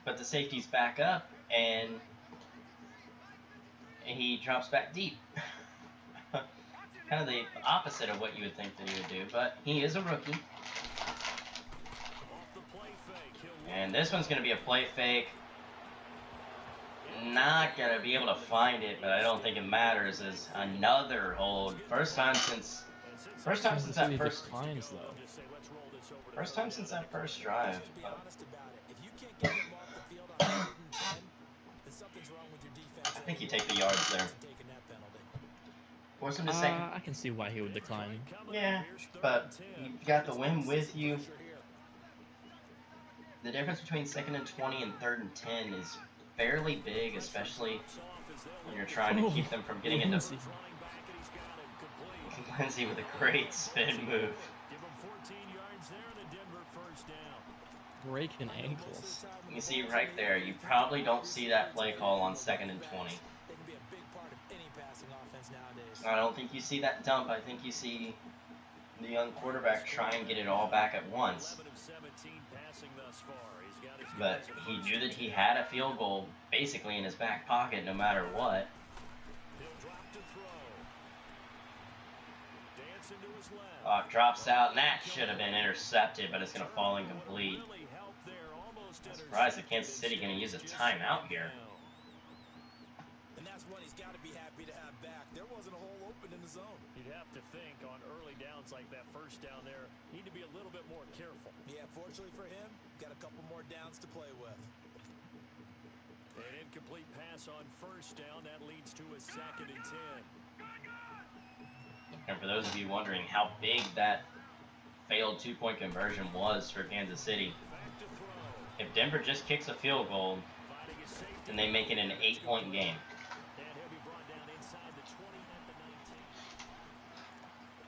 Speaker 1: But the safeties back up and he drops back deep. Kind of the opposite of what you would think that he would do, but he is a rookie. And this one's going to be a play fake. Not going to be able to find it, but I don't think it matters. As another hold. First time since that first
Speaker 2: declines, though.
Speaker 1: First time since that first drive. I think you take the yards there. Force him to second.
Speaker 2: I can see why he would decline.
Speaker 1: Yeah, but you got the win with you. The difference between 2nd and 20 and 3rd and 10 is fairly big, especially when you're trying to keep them from getting into Lindsey with a great spin move.
Speaker 2: Breaking ankles.
Speaker 1: You see right there, you probably don't see that play call on 2nd and 20. I don't think you see that dump. I think you see the young quarterback try and get it all back at once. But he knew that he had a field goal basically in his back pocket no matter what. Clock drops out, and that should have been intercepted, but it's going to fall incomplete. I'm surprised that Kansas City going to use a timeout here.
Speaker 4: And that's one he's got to be happy to have back. There wasn't a hole open in the zone.
Speaker 3: You'd have to think on early downs like that first down there, need to be a little bit more careful.
Speaker 4: Yeah, fortunately for him, got a couple more downs to play with.
Speaker 3: An incomplete pass on first down. That leads to a 2nd and 10.
Speaker 1: And for those of you wondering how big that failed two-point conversion was for Kansas City, if Denver just kicks a field goal, then they make it an 8-point game.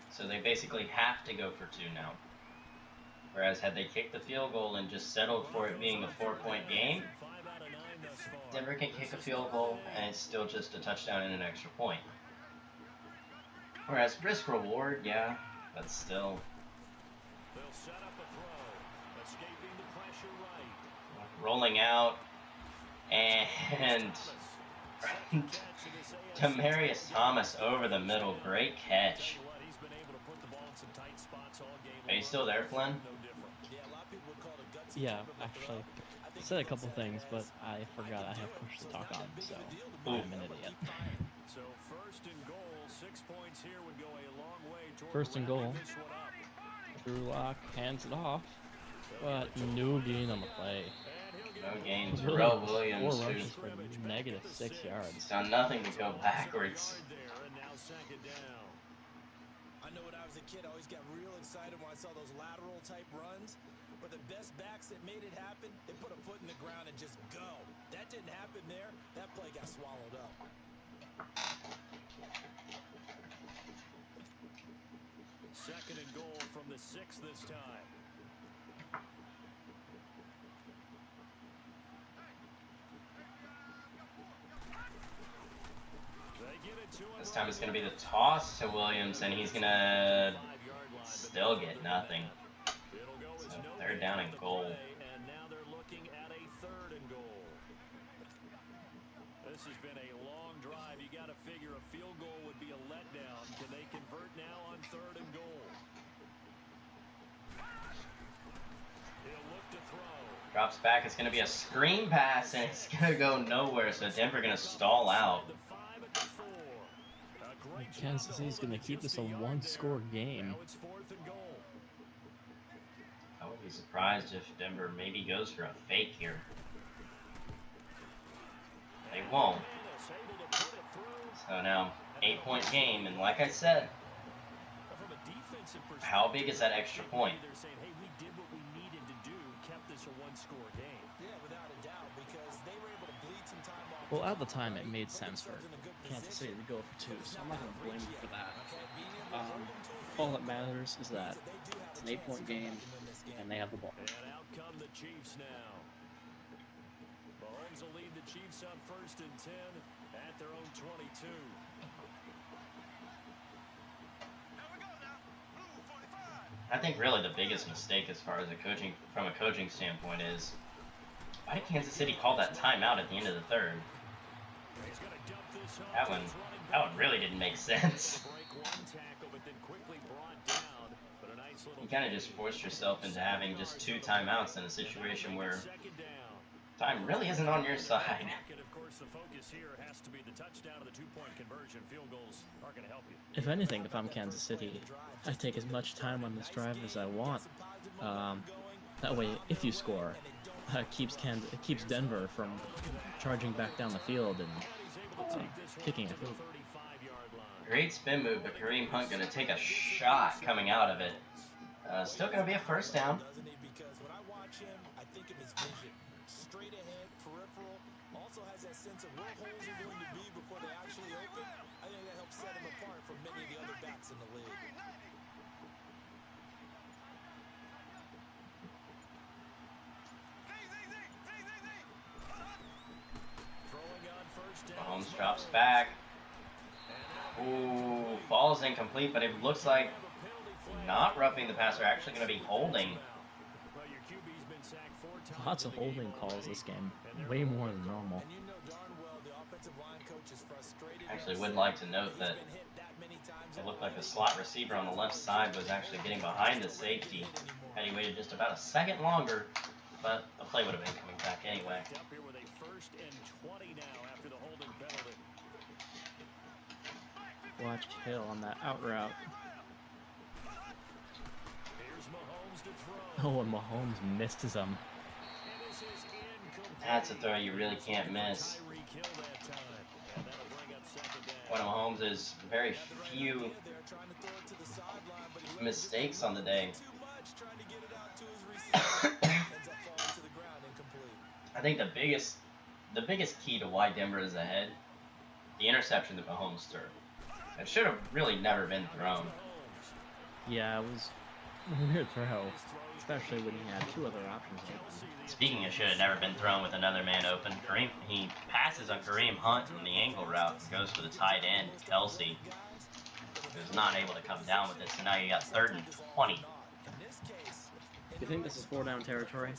Speaker 1: So they basically have to go for 2 now. Whereas had they kicked the field goal and just settled for it being a 4-point game, Denver can kick a field goal and it's still just a touchdown and an extra point. Whereas risk reward, yeah, but still.
Speaker 3: They'll set up a throw, escaping the pressure right.
Speaker 1: Rolling out, and Demaryius Thomas over the middle, great catch. Are you still there, Flynn?
Speaker 2: Yeah, actually, I said a couple things, but I forgot I have push to talk on, so I'm an idiot.
Speaker 3: So first and goal, 6 points here would go a long way toward
Speaker 2: First and goal.
Speaker 3: this one up.
Speaker 2: Drew Lock hands it off, but no gain on the play.
Speaker 1: No gain. Terrell Williams,
Speaker 2: 4
Speaker 1: who
Speaker 2: rushes for negative 6 yards.
Speaker 1: done nothing to go backwards.
Speaker 3: And now 2nd down.
Speaker 4: I know when I was a kid, I always got real excited when I saw those lateral type runs. But the best backs that made it happen, they put a foot in the ground and just go. That didn't happen there. That play got swallowed up.
Speaker 3: Second and goal from the 6 this time.
Speaker 1: This time it's going to be the toss to Williams, and he's going to still get nothing. So 3rd down and goal.
Speaker 3: And now they're looking at a 3rd and goal. This has been a long drive. You got to figure a field goal would be a letdown. Can they convert now on 3rd and goal? He'll look to throw.
Speaker 1: Drops back. It's going to be a screen pass, and it's going to go nowhere, so Denver going to stall out.
Speaker 2: Kansas City's going to keep this a 1-score game.
Speaker 3: Now it's 4th and goal.
Speaker 1: I would be surprised if Denver maybe goes for a fake here. They won't. So now, 8-point game, and like I said, how big is that extra point?
Speaker 3: They're saying, hey, we did what we needed to do, kept this a 1-score game.
Speaker 4: Yeah, without a doubt, because they were able to bleed some time off.
Speaker 2: Well, at the time, it made sense for Kansas City to go for 2, so I'm not going to blame you for that. All that matters is that it's an 8-point game, and they have the ball.
Speaker 3: And out come the Chiefs now. Mahomes will lead the Chiefs on 1st and 10 at their own 22.
Speaker 1: I think really the biggest mistake as far as from a coaching standpoint is, why did Kansas City call that timeout at the end of the 3rd? That one really didn't make sense. You kind of just forced yourself into having just 2 timeouts in a situation where time really isn't on your side.
Speaker 2: If anything, if I'm Kansas City, I take as much time on this drive as I want. That way, if you score, it keeps Denver from charging back down the field and kicking a field.
Speaker 1: Great spin move, but Kareem Hunt going to take a shot coming out of it. Still going to be a 1st down.
Speaker 4: Because when I watch him, I think of his vision. Straight ahead, peripheral, also has that sense of where holes are going to be before they actually open. I think that helps set him apart from many of the other backs in the league.
Speaker 1: Mahomes drops back. Ooh, ball's incomplete, but it looks like not roughing the passer, actually going to be holding.
Speaker 2: Lots of holding calls this game, way more than normal.
Speaker 1: Actually would like to note that It looked like the slot receiver on the left side was actually getting behind the safety. Had he waited just about a second longer, but the play would have been coming back anyway.
Speaker 2: Watch Hill on that out route. Oh, and Mahomes misses him.
Speaker 1: That's a throw you really can't miss. One of Mahomes' very few mistakes on the day. I think the biggest key to why Denver is ahead, the interception that Mahomes threw. It should have really never been thrown.
Speaker 2: Yeah, it was a weird throw, especially when he had two other options open.
Speaker 1: Speaking of should have never been thrown with another man open, he passes on Kareem Hunt on the angle route and goes for the tight end, Kelsey, who's not able to come down with it, so now you got 3rd and 20.
Speaker 2: Do you think this is 4-down territory?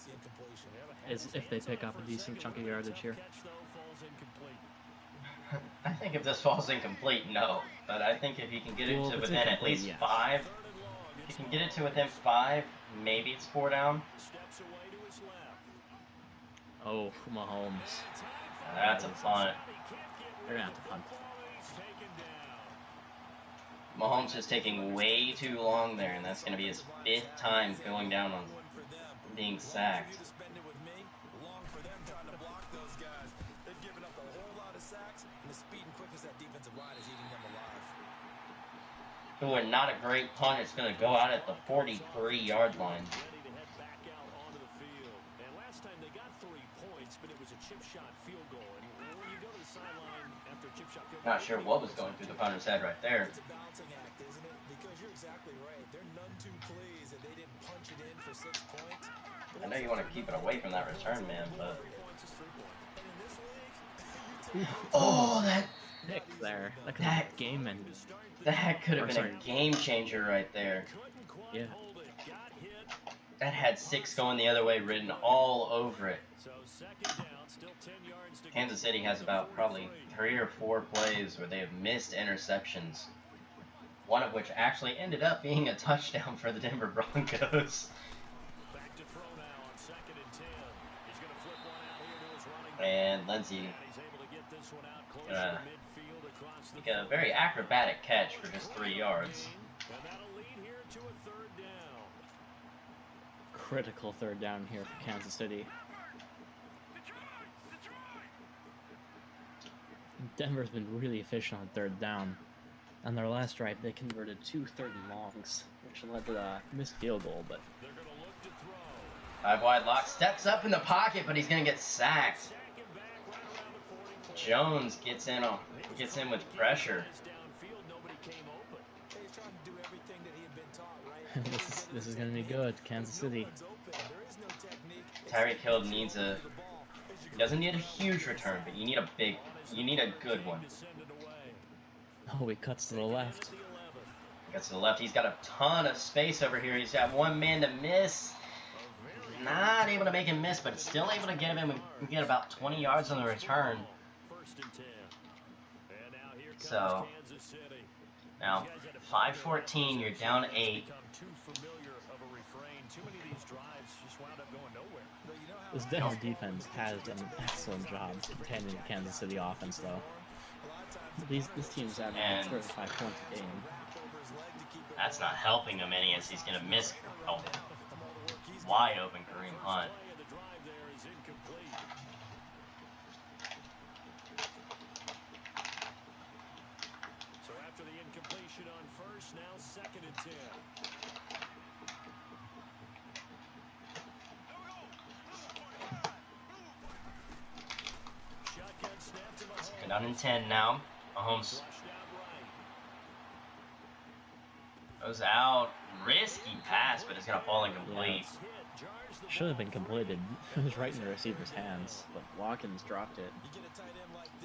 Speaker 2: Is if they pick up a decent chunk of yardage here?
Speaker 1: I think if this falls incomplete, no. But I think if you can get it to within at least 5, if you can get it to within 5, maybe it's 4 down.
Speaker 2: Oh, Mahomes.
Speaker 1: That's a punt.
Speaker 2: They're gonna have to punt.
Speaker 1: Mahomes is taking way too long there, and that's going to be his 5th time going down on being sacked. Ooh, and not a great punt. It's going to go out at the 43-yard line. Not sure what was going through the punter's head right there.
Speaker 4: It's a balancing act, isn't it? Because you're exactly right. They're none too pleased that they didn't punch it in for 6 points.
Speaker 1: I know you want to keep it away from that return, man, but... Oh, that...
Speaker 2: Pick there. That could have been game ending.
Speaker 1: That could have been a game changer right there.
Speaker 2: Yeah.
Speaker 1: That had 6 going the other way written all over it. Kansas City has about probably 3 or 4 plays where they have missed interceptions. One of which actually ended up being a touchdown for the Denver Broncos. And Lindsey gonna make a very acrobatic catch for just 3 yards.
Speaker 2: Critical 3rd down here for Kansas City. Denver's been really efficient on 3rd down. On their last drive, they converted 2 3rd and longs, which led to a missed field goal, but...
Speaker 1: 5 wide lock, steps up in the pocket, but he's going to get sacked. Jones gets in with pressure.
Speaker 2: This is going to be good, Kansas City.
Speaker 1: Tyreek Hill needs he doesn't need a huge return, but you need a good one.
Speaker 2: Oh, he cuts to the left.
Speaker 1: Cuts to the left. He's got a ton of space over here. He's got 1 man to miss. Not able to make him miss, but still able to get him and get about 20 yards on the return. So, now, 5-14, you're down 8.
Speaker 2: This Denver defense has done an excellent job containing the Kansas City offense, though. This team's averaging 35 points a game.
Speaker 1: That's not helping him any as he's going to miss wide open Kareem Hunt.
Speaker 3: So after the incompletion on 1st, now 2nd and 10.
Speaker 1: Second down and 10 now. Mahomes goes out. Risky pass, but it's going to fall incomplete.
Speaker 2: Should have been completed. It was right in the receiver's hands, but Watkins dropped it.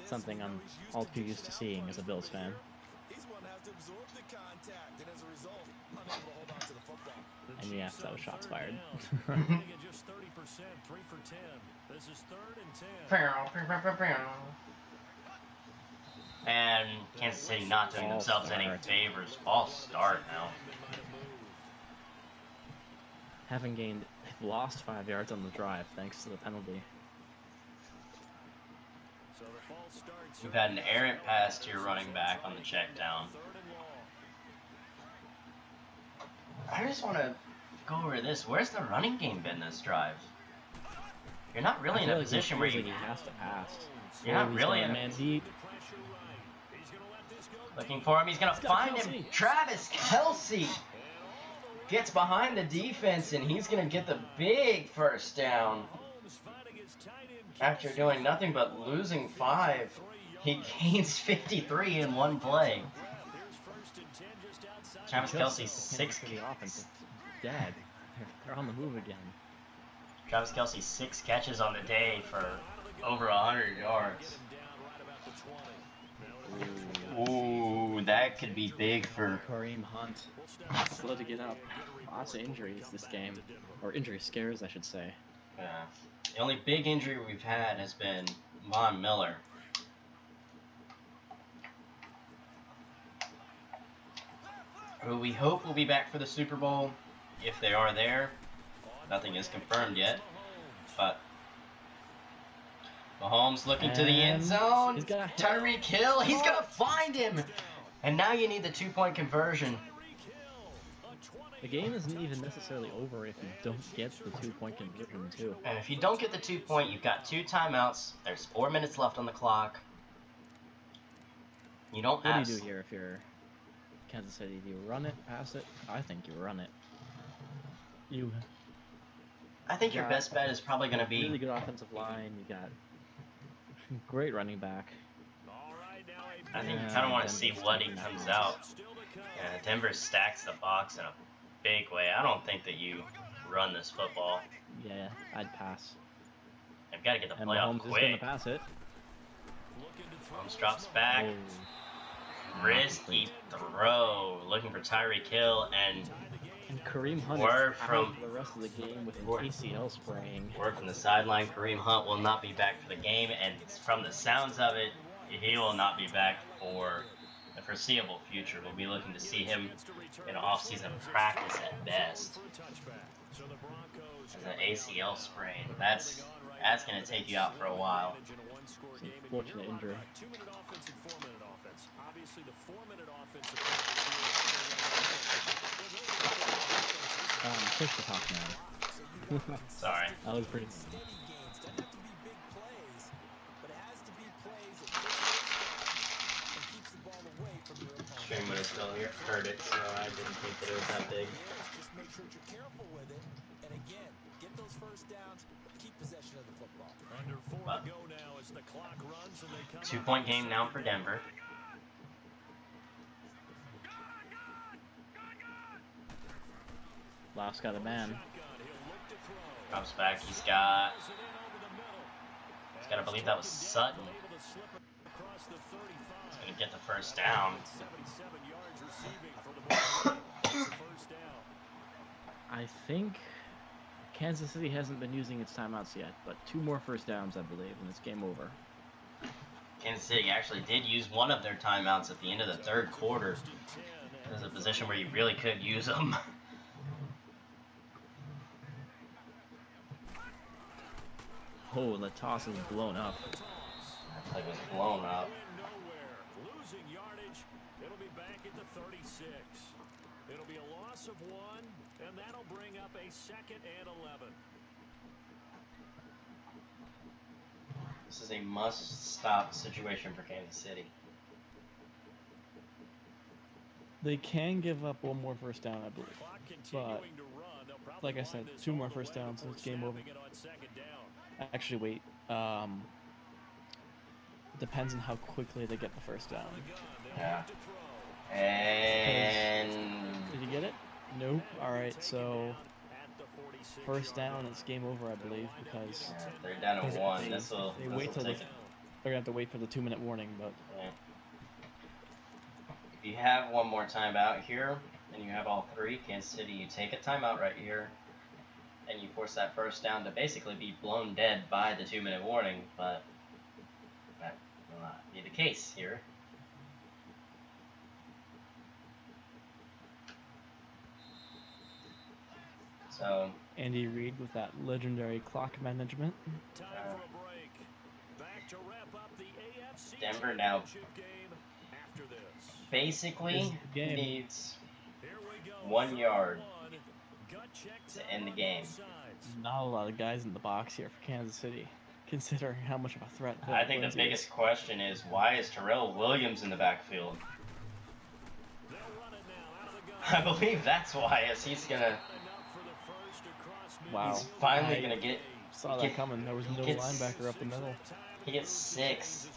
Speaker 2: Something I'm all too used to seeing as a Bills fan. And yes, that was shots fired.
Speaker 1: And Kansas City not doing
Speaker 2: False
Speaker 1: themselves any
Speaker 2: start.
Speaker 1: favors. False start now.
Speaker 2: They've lost 5 yards on the drive thanks to the penalty.
Speaker 1: You've had an errant pass to your running back on the check down. I just want to go over this. Where's the running game been this drive? You're not really in a position where you
Speaker 2: he has to pass.
Speaker 1: You're not really in a
Speaker 2: man deep.
Speaker 1: Looking for him. He's going to find him. Travis Kelce gets behind the defense, and he's going to get the big first down. After doing nothing but losing 5, he gains 53 in one play. Travis Kelce, 6
Speaker 2: for the offense. It's dead. They're on the move again.
Speaker 1: Travis Kelce, 6 catches on the day for over 100 yards. Ooh, that could be big for
Speaker 2: Kareem Hunt. Slow to get up. Lots of injuries this game. Or injury scares, I should say.
Speaker 1: Yeah. The only big injury we've had has been Von Miller. Who we hope will be back for the Super Bowl. If they are there, nothing is confirmed yet. But Mahomes looking to the end zone. Tyreek Hill, he's going to find him. And now you need the 2-point conversion.
Speaker 2: The game isn't even necessarily over if you don't get the 2-point conversion, too.
Speaker 1: And if you don't get the 2-point, you've got 2 timeouts. There's 4 minutes left on the clock. You don't
Speaker 2: What
Speaker 1: ask.
Speaker 2: do you do here if you're Kansas City? Do you run it, pass it? I think you run it.
Speaker 1: I think your best bet is probably going to be...
Speaker 2: really good offensive line. You got great running back.
Speaker 1: I think you kind of want to see what he comes out. Denver stacks the box in a big way. I don't think that you run this football.
Speaker 2: Yeah, I'd pass.
Speaker 1: I've got to get the
Speaker 2: And
Speaker 1: play off
Speaker 2: Mahomes is
Speaker 1: quick.
Speaker 2: going to pass it.
Speaker 1: Mahomes drops back.
Speaker 2: Oh.
Speaker 1: Risky throw. Looking for Tyreek Hill, and
Speaker 2: Kareem Hunt
Speaker 1: word
Speaker 2: is
Speaker 1: from
Speaker 2: out the rest of the game with an ACL spraying.
Speaker 1: word from the sideline. Kareem Hunt will not be back for the game, and from the sounds of it, he will not be back for the foreseeable future. We'll be looking to see him in off-season practice at best. As an ACL sprain, that's going to take you out for a while.
Speaker 2: It's an unfortunate injury. Push the talk now.
Speaker 1: Sorry.
Speaker 2: That was pretty.
Speaker 1: Stream would have still heard it, so I didn't think that it was that big.
Speaker 4: Just make sure you're careful with it, and again, get those first downs, keep possession of the football.
Speaker 3: Under 4 to go now as the clock runs and they come
Speaker 1: 2-point game now for Denver.
Speaker 2: Last got a man.
Speaker 1: Drops back. He's got to believe that was Sutton. He's going to get the first down.
Speaker 2: I think Kansas City hasn't been using its timeouts yet, but 2 more first downs, I believe, and it's game over.
Speaker 1: Kansas City actually did use one of their timeouts at the end of the 3rd quarter. There's a position where you really could use them.
Speaker 2: Oh, the toss is blown up.
Speaker 1: That play was blown up.
Speaker 3: losing yardage. It'll be back at the 36. It'll be a loss of 1, and that'll bring up a 2nd and 11.
Speaker 1: This is a must-stop situation for Kansas City.
Speaker 2: They can give up 1 more first down, I believe. But, like I said, 2 more first downs and it's game over. Actually, wait. Depends on how quickly they get the first down.
Speaker 1: Yeah. And...
Speaker 2: Did you get it? Nope. Alright, so... First down, it's game over, I believe, because...
Speaker 1: Yeah, they're down to 1. This will
Speaker 2: They're gonna have to wait for the 2-minute warning, but...
Speaker 1: Yeah. If you have 1 more timeout here, and you have all 3, Kansas City, you take a timeout right here, and you force that first down to basically be blown dead by the 2-minute warning, but that will not be the case here. So
Speaker 2: Andy Reid with that legendary clock management.
Speaker 3: Time for a break. Back to wrap up the AFC
Speaker 1: Denver now
Speaker 3: championship game after this.
Speaker 1: basically
Speaker 2: game.
Speaker 1: needs
Speaker 3: Here we go.
Speaker 1: 1 yard
Speaker 3: Gut check
Speaker 1: to end the
Speaker 3: on
Speaker 1: game.
Speaker 3: both sides.
Speaker 2: Not a lot of guys in the box here for Kansas City, considering how much of a threat.
Speaker 1: I think the biggest question is, why is Terrell Williams in the backfield?
Speaker 3: They'll run it now out of the
Speaker 1: I
Speaker 3: gun.
Speaker 1: believe that's why, as he's gonna,
Speaker 3: Enough for the first across
Speaker 2: Wow.
Speaker 1: he's finally
Speaker 2: I
Speaker 1: gonna get,
Speaker 2: saw
Speaker 1: he
Speaker 2: that coming. There was no
Speaker 1: gets-
Speaker 2: linebacker up the middle.
Speaker 1: he gets 6.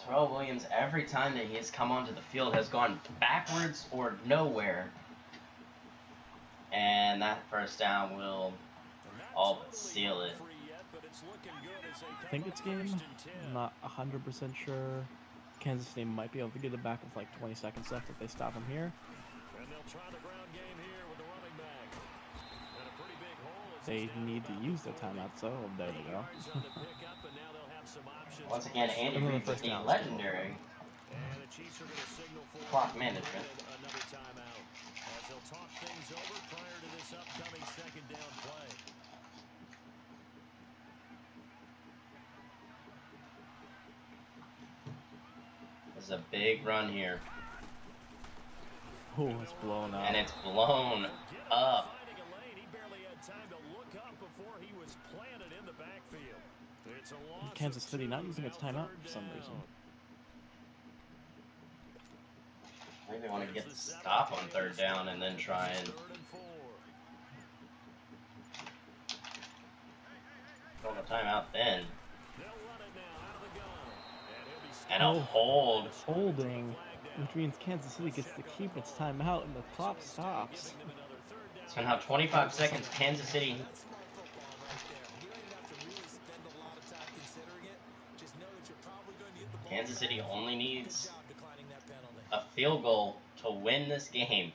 Speaker 1: Terrell Williams, every time that he has come onto the field, has gone backwards or nowhere. And that first down will all but seal it.
Speaker 2: I think it's game. I'm not 100% sure. Kansas City might be able to get it back with like 20 seconds left if they stop him here.
Speaker 3: And they'll try the ground game here with the running back. And a pretty big hole as
Speaker 2: They
Speaker 3: it's down
Speaker 2: need to
Speaker 3: about
Speaker 2: use their timeout, so there they go.
Speaker 3: yards on the pickup, and now they'll have some options
Speaker 1: Once again, Andy
Speaker 2: Another
Speaker 1: Reid with
Speaker 2: first
Speaker 1: the
Speaker 2: down.
Speaker 1: legendary
Speaker 3: And the Chiefs are going to signal for
Speaker 1: clock management.
Speaker 3: another timeout as they'll talk things over prior to this upcoming second down play.
Speaker 1: This is a big run here,
Speaker 2: Oh, it's blown up.
Speaker 1: and it's blown up.
Speaker 3: Finding a lane, he barely had time to look up before he was planted in the backfield. It's a loss of
Speaker 2: Kansas City
Speaker 3: 2
Speaker 2: not using its
Speaker 3: now,
Speaker 2: timeout
Speaker 3: third
Speaker 2: for some
Speaker 3: down.
Speaker 2: reason.
Speaker 1: I think they want to get the stop on third down and then try and
Speaker 3: Third and 4.
Speaker 1: call the timeout then.
Speaker 3: They'll run it now out of the gun.
Speaker 1: And a
Speaker 2: Oh.
Speaker 1: hold.
Speaker 2: Holding, which means Kansas City gets to keep its timeout and the clock stops.
Speaker 1: So now 25 seconds, Kansas City.
Speaker 4: That's smart football right there. You don't even have to really spend a lot of time considering it. Just know that you're probably going to get the ball.
Speaker 1: Kansas City
Speaker 4: back.
Speaker 1: only
Speaker 4: Good
Speaker 1: needs
Speaker 4: job declining that penalty.
Speaker 1: a field goal to win this game.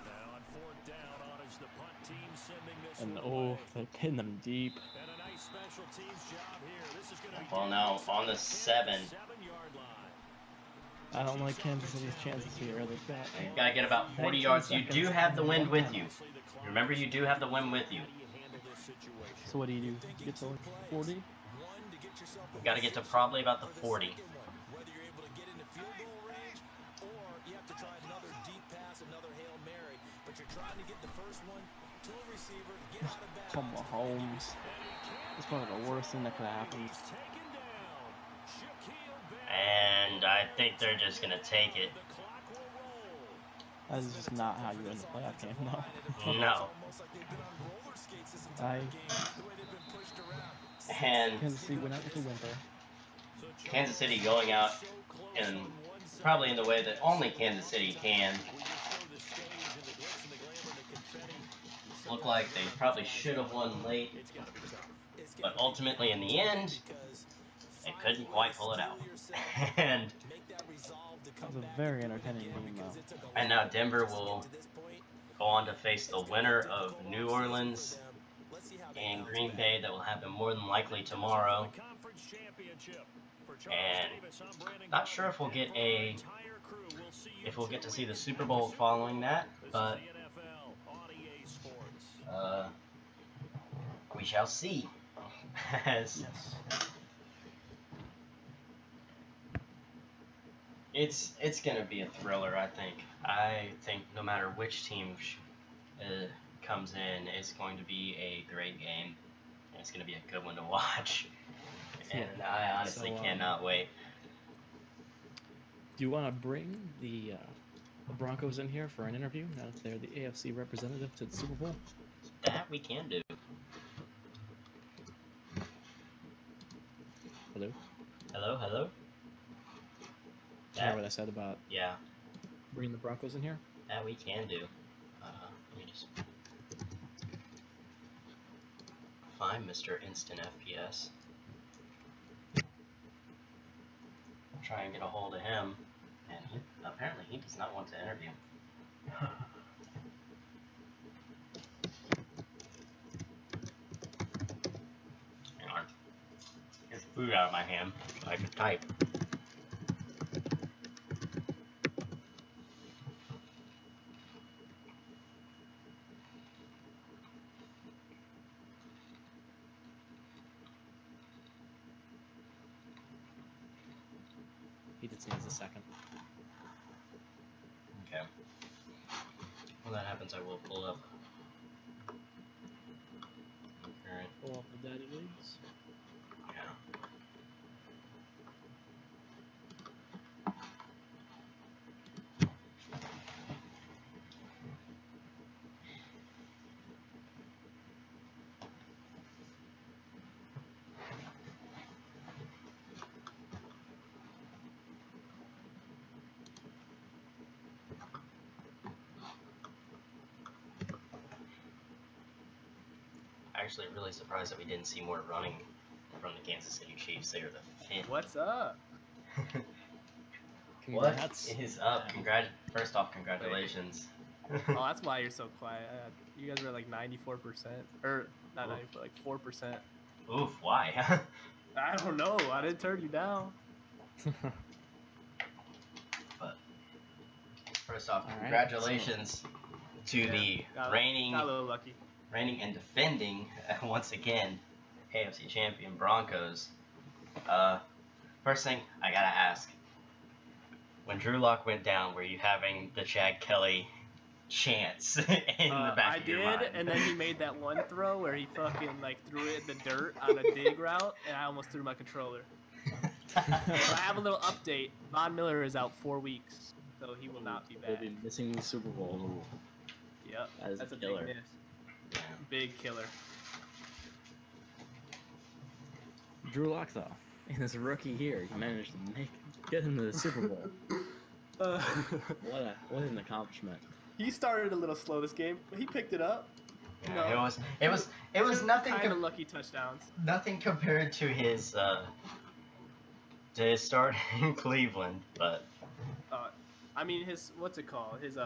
Speaker 3: Now on fourth down, on is the punt team sending this
Speaker 2: And
Speaker 3: one
Speaker 2: oh,
Speaker 3: away.
Speaker 2: they pin them deep.
Speaker 3: And a nice special teams job here. This is going to be
Speaker 1: Well, now on the 7.
Speaker 3: 7-yard line.
Speaker 2: I don't like Kansas City's chances here. They've got
Speaker 1: You've got to get about 40
Speaker 2: 19
Speaker 1: yards. You do
Speaker 2: seconds.
Speaker 1: have the wind with you. Remember, you do have the wind with you.
Speaker 3: How do you handle this situation?
Speaker 2: So what do? You get to like 40?
Speaker 4: One, to get yourself
Speaker 1: We've got to get to probably about the 40.
Speaker 4: second one, whether you're able to get into field goal range or you have to try another deep pass, another Hail Mary, but you're trying to get the first one to a receiver, get out of bounds.
Speaker 2: Come Mahomes. It's probably the worst thing that could happen.
Speaker 3: He's taken down. Shaquille Barrett.
Speaker 1: And I think they're just going to take it.
Speaker 3: The clock will roll.
Speaker 2: That is just not how you win the playoff game, no.
Speaker 1: No.
Speaker 4: Almost like they've been on roller skates this entire
Speaker 2: I-
Speaker 4: game, the way they've been pushed around.
Speaker 1: And
Speaker 2: Kansas City went out with a whimper.
Speaker 1: Kansas City going out in probably in the way that only Kansas City can. Look like they probably should have won late, but ultimately in the end, they couldn't quite pull it out. and
Speaker 2: That was a very entertaining game, though.
Speaker 1: and now Denver will go on to face the winner of New Orleans and Green Bay. That will happen more than likely tomorrow. And not sure if we'll get to see the Super Bowl following that, but we shall see. As it's gonna be a thriller, I think. I think no matter which team comes in, it's going to be a great game, and it's gonna be a good one to watch. And I honestly cannot wait.
Speaker 2: Do you want to bring the Broncos in here for an interview now that they're the AFC representative to the Super Bowl?
Speaker 1: That we can do.
Speaker 2: Hello?
Speaker 1: Hello, hello.
Speaker 2: Hear what I said about
Speaker 1: Yeah,
Speaker 2: bringing the Broncos in here?
Speaker 1: that we can do. Let me just find Mr. Instant FPS. Try and get a hold of him, and apparently he does not want to interview. Hang on. Get the food out of my hand so I can type.
Speaker 2: He did sneeze a second.
Speaker 1: Okay. When that happens, I will pull up. Alright.
Speaker 2: Pull off the daddy legs.
Speaker 1: Yeah. Actually really surprised that we didn't see more running from the Kansas City Chiefs. They are the fifth.
Speaker 4: What's up?
Speaker 2: Congrats.
Speaker 1: What is up? First off, congratulations.
Speaker 5: Oh, that's why you're so quiet. You guys were like 94%, or not 94, like 4%.
Speaker 1: Oof, why?
Speaker 5: I don't know. I didn't turn you down.
Speaker 1: But first off,
Speaker 2: All right,
Speaker 1: congratulations to the reigning
Speaker 5: Got a little lucky.
Speaker 1: and defending, once again, AFC champion Broncos. First thing I gotta ask, when Drew Lock went down, were you having the Chad Kelly chance in the back of your mind?
Speaker 5: I did, and then he made that one throw where he fucking like threw it in the dirt on a dig route, and I almost threw my controller. I have a little update. Von Miller is out 4 weeks, so he will not be
Speaker 2: We'll
Speaker 5: back.
Speaker 2: be missing the Super Bowl.
Speaker 5: Yep,
Speaker 2: That is
Speaker 5: that's
Speaker 2: a
Speaker 5: a
Speaker 2: killer.
Speaker 5: big miss.
Speaker 1: Yeah.
Speaker 5: Big killer.
Speaker 2: Drew Lock, though, in his rookie year, he managed to get him to the Super Bowl. What an accomplishment.
Speaker 5: He started a little slow this game, but he picked it up.
Speaker 1: Yeah,
Speaker 5: No.
Speaker 1: it was nothing
Speaker 5: Kind of lucky touchdowns.
Speaker 1: nothing compared to his start in Cleveland, but
Speaker 5: I mean, his what's it called? His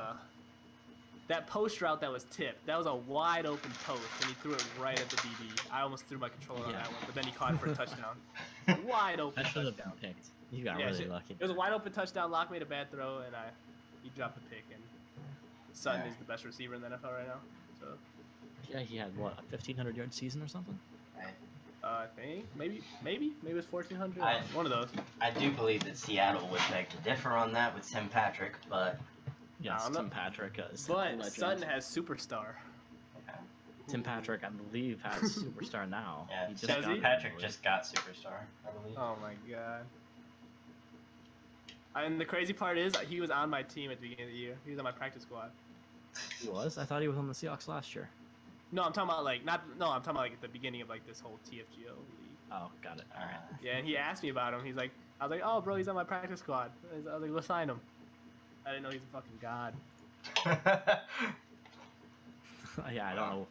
Speaker 5: that post route that was tipped. That was a wide open post, and he threw it right at the DB. I almost threw my controller on
Speaker 2: Yeah.
Speaker 5: that one, but then he caught it for a touchdown. Wide open
Speaker 2: That should have
Speaker 5: touchdown.
Speaker 2: been picked. You got
Speaker 5: Yeah,
Speaker 2: really
Speaker 5: shit.
Speaker 2: lucky.
Speaker 5: It was a wide open touchdown. Locke made a bad throw, and he dropped the pick. And Sutton
Speaker 1: Yeah.
Speaker 5: is the best receiver in the NFL right now. So
Speaker 2: Yeah, he had, what, a 1,500-yard season or something?
Speaker 5: I think maybe it was 1,400.
Speaker 1: I-
Speaker 5: One of those.
Speaker 1: I do believe that Seattle would beg to differ on that with Tim Patrick, but
Speaker 2: Yes,
Speaker 5: don't know.
Speaker 2: Tim Patrick is a
Speaker 5: But
Speaker 2: legend.
Speaker 5: Sutton has superstar.
Speaker 2: Tim Patrick, I believe, has superstar now.
Speaker 1: yeah,
Speaker 2: He just
Speaker 5: Does
Speaker 2: got
Speaker 5: he?
Speaker 2: it,
Speaker 1: Patrick
Speaker 2: I believe.
Speaker 1: just got superstar, I believe.
Speaker 5: Oh my god. And the crazy part is, he was on my team at the beginning of the year. He was on my practice squad.
Speaker 2: He was? I thought he was on the Seahawks last year.
Speaker 5: No, I'm talking about like I'm talking about like at the beginning of like this whole TFGO league.
Speaker 2: Oh, got it. All right.
Speaker 5: Yeah, and he asked me about him. I was like, oh bro, he's on my practice squad. I was like, let's sign him. I didn't know he's a fucking god.
Speaker 2: Yeah, I don't know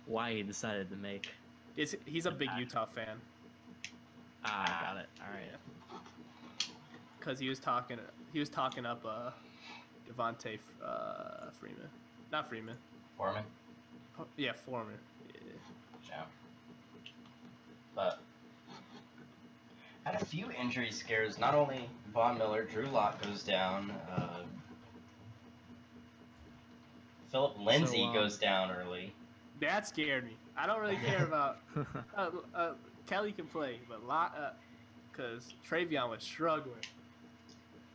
Speaker 2: why he decided to make...
Speaker 5: He's a big Utah fan.
Speaker 2: Got it. All right.
Speaker 5: Cause he was talking up Devontae Freeman, not Freeman.
Speaker 1: Foreman?
Speaker 5: Yeah, Foreman. Yeah.
Speaker 1: Yeah. But had a few injury scares. Not only Von Miller, Drew Lock goes down. Philip Lindsay goes down early.
Speaker 5: That scared me. I don't really care about. Kelly can play, but because Travion was struggling.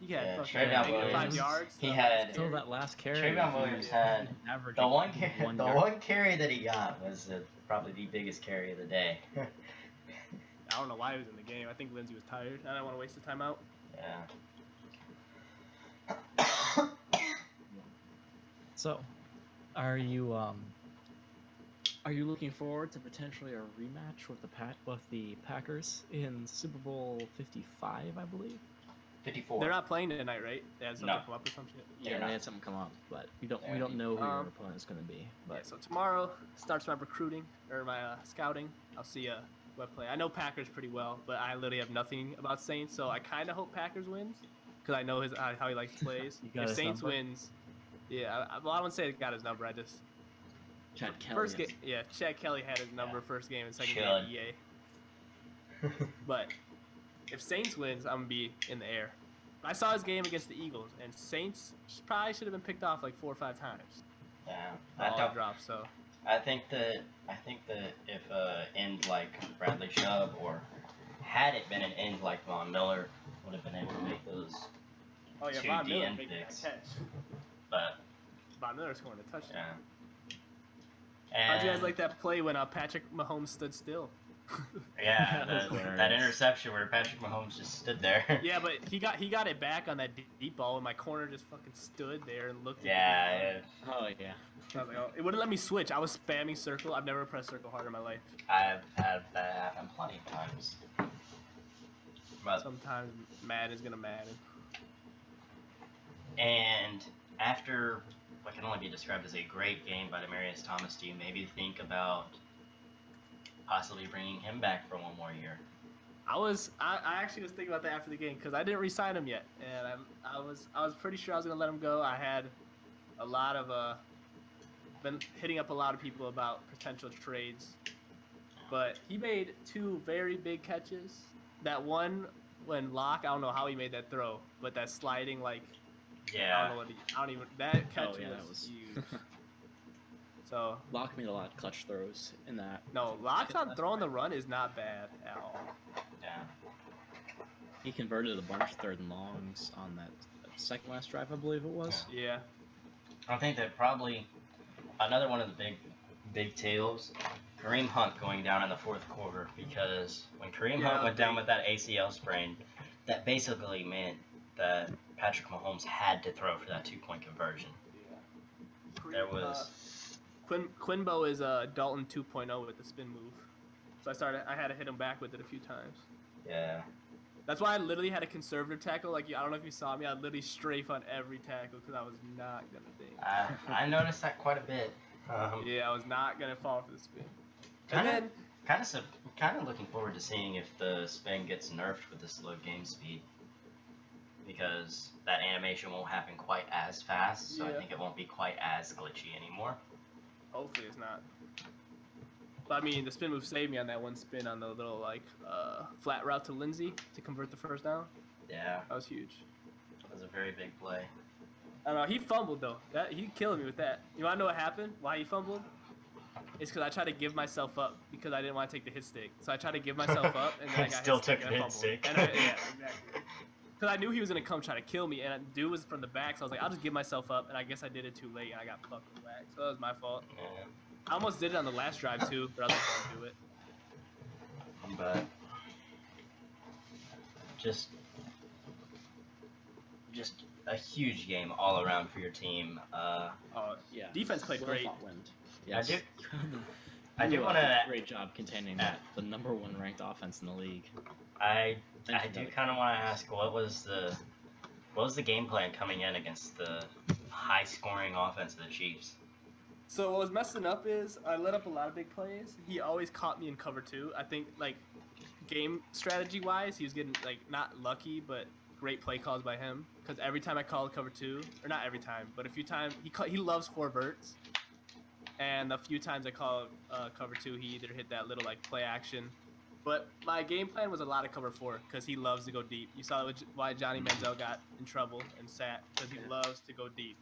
Speaker 5: He had
Speaker 1: Yeah,
Speaker 5: fucking
Speaker 1: Travion
Speaker 5: -5
Speaker 1: Williams,
Speaker 5: yards.
Speaker 1: he
Speaker 5: so
Speaker 1: had-
Speaker 2: Until that last carry,
Speaker 1: Trayvon
Speaker 2: he
Speaker 1: Williams
Speaker 2: was
Speaker 1: had
Speaker 2: averaging
Speaker 1: The
Speaker 2: one yard.
Speaker 1: one carry that he got was probably the biggest carry of the day.
Speaker 5: I don't know why he was in the game. I think Lindsey was tired. I don't want to waste the timeout.
Speaker 1: Yeah.
Speaker 2: So, are you looking forward to potentially a rematch with the Packers in Super Bowl 55, I believe?
Speaker 1: 54.
Speaker 5: They're not playing tonight, right? They had something
Speaker 1: No.
Speaker 5: come up or some shit.
Speaker 1: They're
Speaker 2: Yeah,
Speaker 1: not.
Speaker 2: they had something come up, but we don't
Speaker 1: They're-
Speaker 2: know who your
Speaker 5: Um,
Speaker 2: opponent's going to be.
Speaker 5: Yeah,
Speaker 2: But
Speaker 5: so tomorrow starts my recruiting or my scouting. I'll see what play. I know Packers pretty well, but I literally have nothing about Saints, so I kind of hope Packers wins because I know how he likes plays.
Speaker 2: You got
Speaker 5: If
Speaker 2: his
Speaker 5: Saints
Speaker 2: number?
Speaker 5: wins, yeah. Well, I wouldn't say I got his number. I just
Speaker 2: Chad Kelly.
Speaker 5: first
Speaker 2: is-
Speaker 5: game. Yeah, Chad Kelly had his number first game and second
Speaker 1: Should.
Speaker 5: game EA. But if Saints wins, I'm gonna be in the air. I saw his game against the Eagles, and Saints probably should have been picked off like 4 or 5 times.
Speaker 1: Yeah.
Speaker 5: All dropped. So
Speaker 1: I think that if end like Bradley Chubb or had it been an end like Von Miller, would have been able to make those
Speaker 5: Oh yeah,
Speaker 1: two
Speaker 5: Von Miller
Speaker 1: DN
Speaker 5: making that
Speaker 1: picks.
Speaker 5: catch.
Speaker 1: But
Speaker 5: Von Miller scoring a touchdown.
Speaker 1: yeah.
Speaker 5: How'd you guys
Speaker 1: And-
Speaker 5: like that play when Patrick Mahomes stood still?
Speaker 1: Yeah,
Speaker 2: That was
Speaker 1: that
Speaker 2: hilarious.
Speaker 1: interception where Patrick Mahomes just stood there.
Speaker 5: Yeah, but he got it back on that deep ball, and my corner just fucking stood there and looked.
Speaker 1: Yeah,
Speaker 2: Oh yeah.
Speaker 5: I was like, oh, it wouldn't let me switch. I was spamming circle. I've never pressed circle hard in my life.
Speaker 1: I've had that happen plenty of times. But,
Speaker 5: Sometimes Madden is gonna Madden.
Speaker 1: and after what can only be described as a great game by Demarius Thomas, do you maybe think about possibly bringing him back for one more year?
Speaker 5: I actually was thinking about that after the game because I didn't re-sign him yet, and I was pretty sure I was gonna let him go. I had a lot of been hitting up a lot of people about potential trades, but he made two very big catches. That one when Locke, I don't know how he made that throw, but that sliding like I don't
Speaker 1: Yeah.
Speaker 5: know what I don't even that catch
Speaker 2: Oh, yeah,
Speaker 5: was,
Speaker 2: that was-
Speaker 5: huge. So
Speaker 2: Locke made a lot of clutch throws in that.
Speaker 5: no, Locke's on throwing the run is not bad at all.
Speaker 1: Yeah.
Speaker 2: He converted a bunch of third and longs on that second last drive, I believe it was.
Speaker 5: Yeah.
Speaker 1: I think that probably another one of the big tails, Kareem Hunt going down in the fourth quarter, because when Kareem
Speaker 5: Yeah,
Speaker 1: Hunt went down
Speaker 5: big.
Speaker 1: with that ACL sprain, that basically meant that Patrick Mahomes had to throw for that 2-point conversion. There was
Speaker 5: Quinbo is Dalton 2.0 with the spin move, so I had to hit him back with it a few times.
Speaker 1: yeah.
Speaker 5: That's why I literally had a conservative tackle. Like I don't know if you saw me, I literally strafe on every tackle because I was not gonna dink.
Speaker 1: I noticed that quite a bit.
Speaker 5: Yeah, I was not gonna fall for the spin.
Speaker 1: Kind
Speaker 5: And
Speaker 1: of
Speaker 5: then
Speaker 1: kind of looking forward to seeing if the spin gets nerfed with the slow game speed, because that animation won't happen quite as fast, so I
Speaker 5: Yeah.
Speaker 1: think it won't be quite as glitchy anymore.
Speaker 5: hopefully it's not. But I mean, the spin move saved me on that one spin on the little like flat route to Lindsey to convert the first down.
Speaker 1: Yeah,
Speaker 5: That was huge.
Speaker 1: it was a very big play.
Speaker 5: I don't know. He fumbled though. He killed me with that. You wanna know what happened? Why he fumbled? It's because I tried to give myself up because I didn't want to take the hit stick. So I tried to give myself up and then I got
Speaker 1: Still
Speaker 5: hit stick
Speaker 1: took
Speaker 5: and I
Speaker 1: the hit
Speaker 5: fumbled.
Speaker 1: stick.
Speaker 5: And yeah, exactly. Because I knew he was gonna come try to kill me, and dude was from the back, so I was like, I'll just give myself up, and I guess I did it too late, and I got fucking whacked. So that was my fault.
Speaker 1: Yeah.
Speaker 5: I almost did it on the last drive too, but I was like, don't do it.
Speaker 1: But just a huge game all around for your team.
Speaker 5: Oh,
Speaker 2: Yeah.
Speaker 5: defense played
Speaker 2: Well
Speaker 5: great.
Speaker 2: fought wind. Yes.
Speaker 1: I do
Speaker 2: You,
Speaker 1: want
Speaker 2: did
Speaker 1: to.
Speaker 2: a great job containing that the #1 ranked offense in the league.
Speaker 1: I
Speaker 2: Thank you,
Speaker 1: do
Speaker 2: Doug.
Speaker 1: kind of want to ask what was the game plan coming in against the high scoring offense of the Chiefs?
Speaker 5: So what was messing up is I let up a lot of big plays. He always caught me in cover 2. I think like game strategy wise, he was getting like not lucky, but great play calls by him. Because every time I called cover 2, or not every time, but a few times he loves 4 verts. And the few times I called cover 2, he either hit that little like play action. But my game plan was a lot of cover 4 because he loves to go deep. You saw why Johnny Manziel got in trouble and sat because he loves to go deep.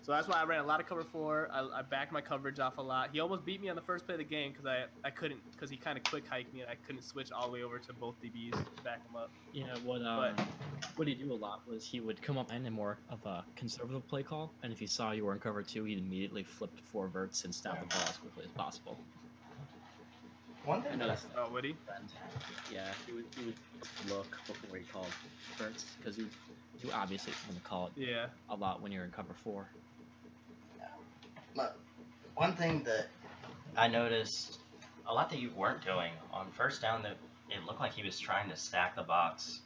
Speaker 5: So that's why I ran a lot of cover 4. I backed my coverage off a lot. He almost beat me on the first play of the game because I couldn't, because he kind of quick hiked me and I couldn't switch all the way over to both DBs to back him up.
Speaker 2: Yeah, what he'd do a lot was he would come up in more of a conservative play call, and if he saw you were in cover 2, he'd immediately flip to 4 verts and snap the ball as quickly as possible.
Speaker 1: One
Speaker 2: I
Speaker 1: thing
Speaker 2: know
Speaker 1: that
Speaker 2: that's
Speaker 5: Oh, would he?
Speaker 2: yeah, he would look before he called verts because you obviously going to call it
Speaker 5: Yeah.
Speaker 2: a lot when you're in cover 4.
Speaker 1: Look, one thing that I noticed a lot that you weren't doing on first down, that it looked like he was trying to stack the box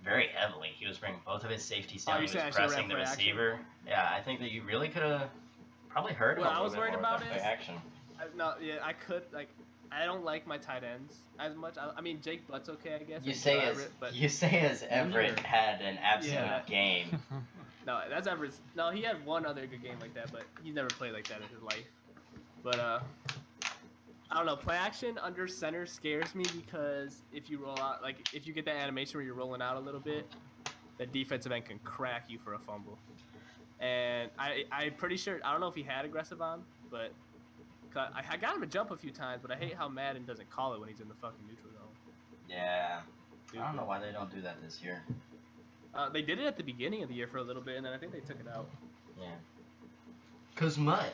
Speaker 1: very heavily. He was bringing both of his safeties down.
Speaker 5: you
Speaker 1: He was
Speaker 5: saying I should've
Speaker 1: pressing
Speaker 5: ran
Speaker 1: the
Speaker 5: play action?
Speaker 1: receiver. Yeah, I think that you really could have probably hurt him
Speaker 5: What
Speaker 1: a
Speaker 5: I
Speaker 1: little
Speaker 5: was
Speaker 1: bit
Speaker 5: worried
Speaker 1: more
Speaker 5: about
Speaker 1: with that
Speaker 5: is-
Speaker 1: play action.
Speaker 5: I could, like, I don't like my tight ends as much. I mean, Jake Butt's okay, I guess.
Speaker 1: You
Speaker 5: and
Speaker 1: say
Speaker 5: Everett, but
Speaker 1: as Everett
Speaker 2: Wonder-
Speaker 1: had an absolute
Speaker 5: Yeah.
Speaker 1: game.
Speaker 5: no, that's Everett's. No, he had one other good game like that, but he's never played like that in his life. But I don't know. Play action under center scares me because if you roll out, like, if you get that animation where you're rolling out a little bit, the defensive end can crack you for a fumble. And I'm pretty sure, I don't know if he had aggressive on, but I got him to jump a few times, but I hate how Madden doesn't call it when he's in the fucking neutral zone.
Speaker 1: Yeah. I don't know why they don't do that this year.
Speaker 5: They did it at the beginning of the year for a little bit, and then I think they took it out.
Speaker 1: Yeah. 'Cause mud.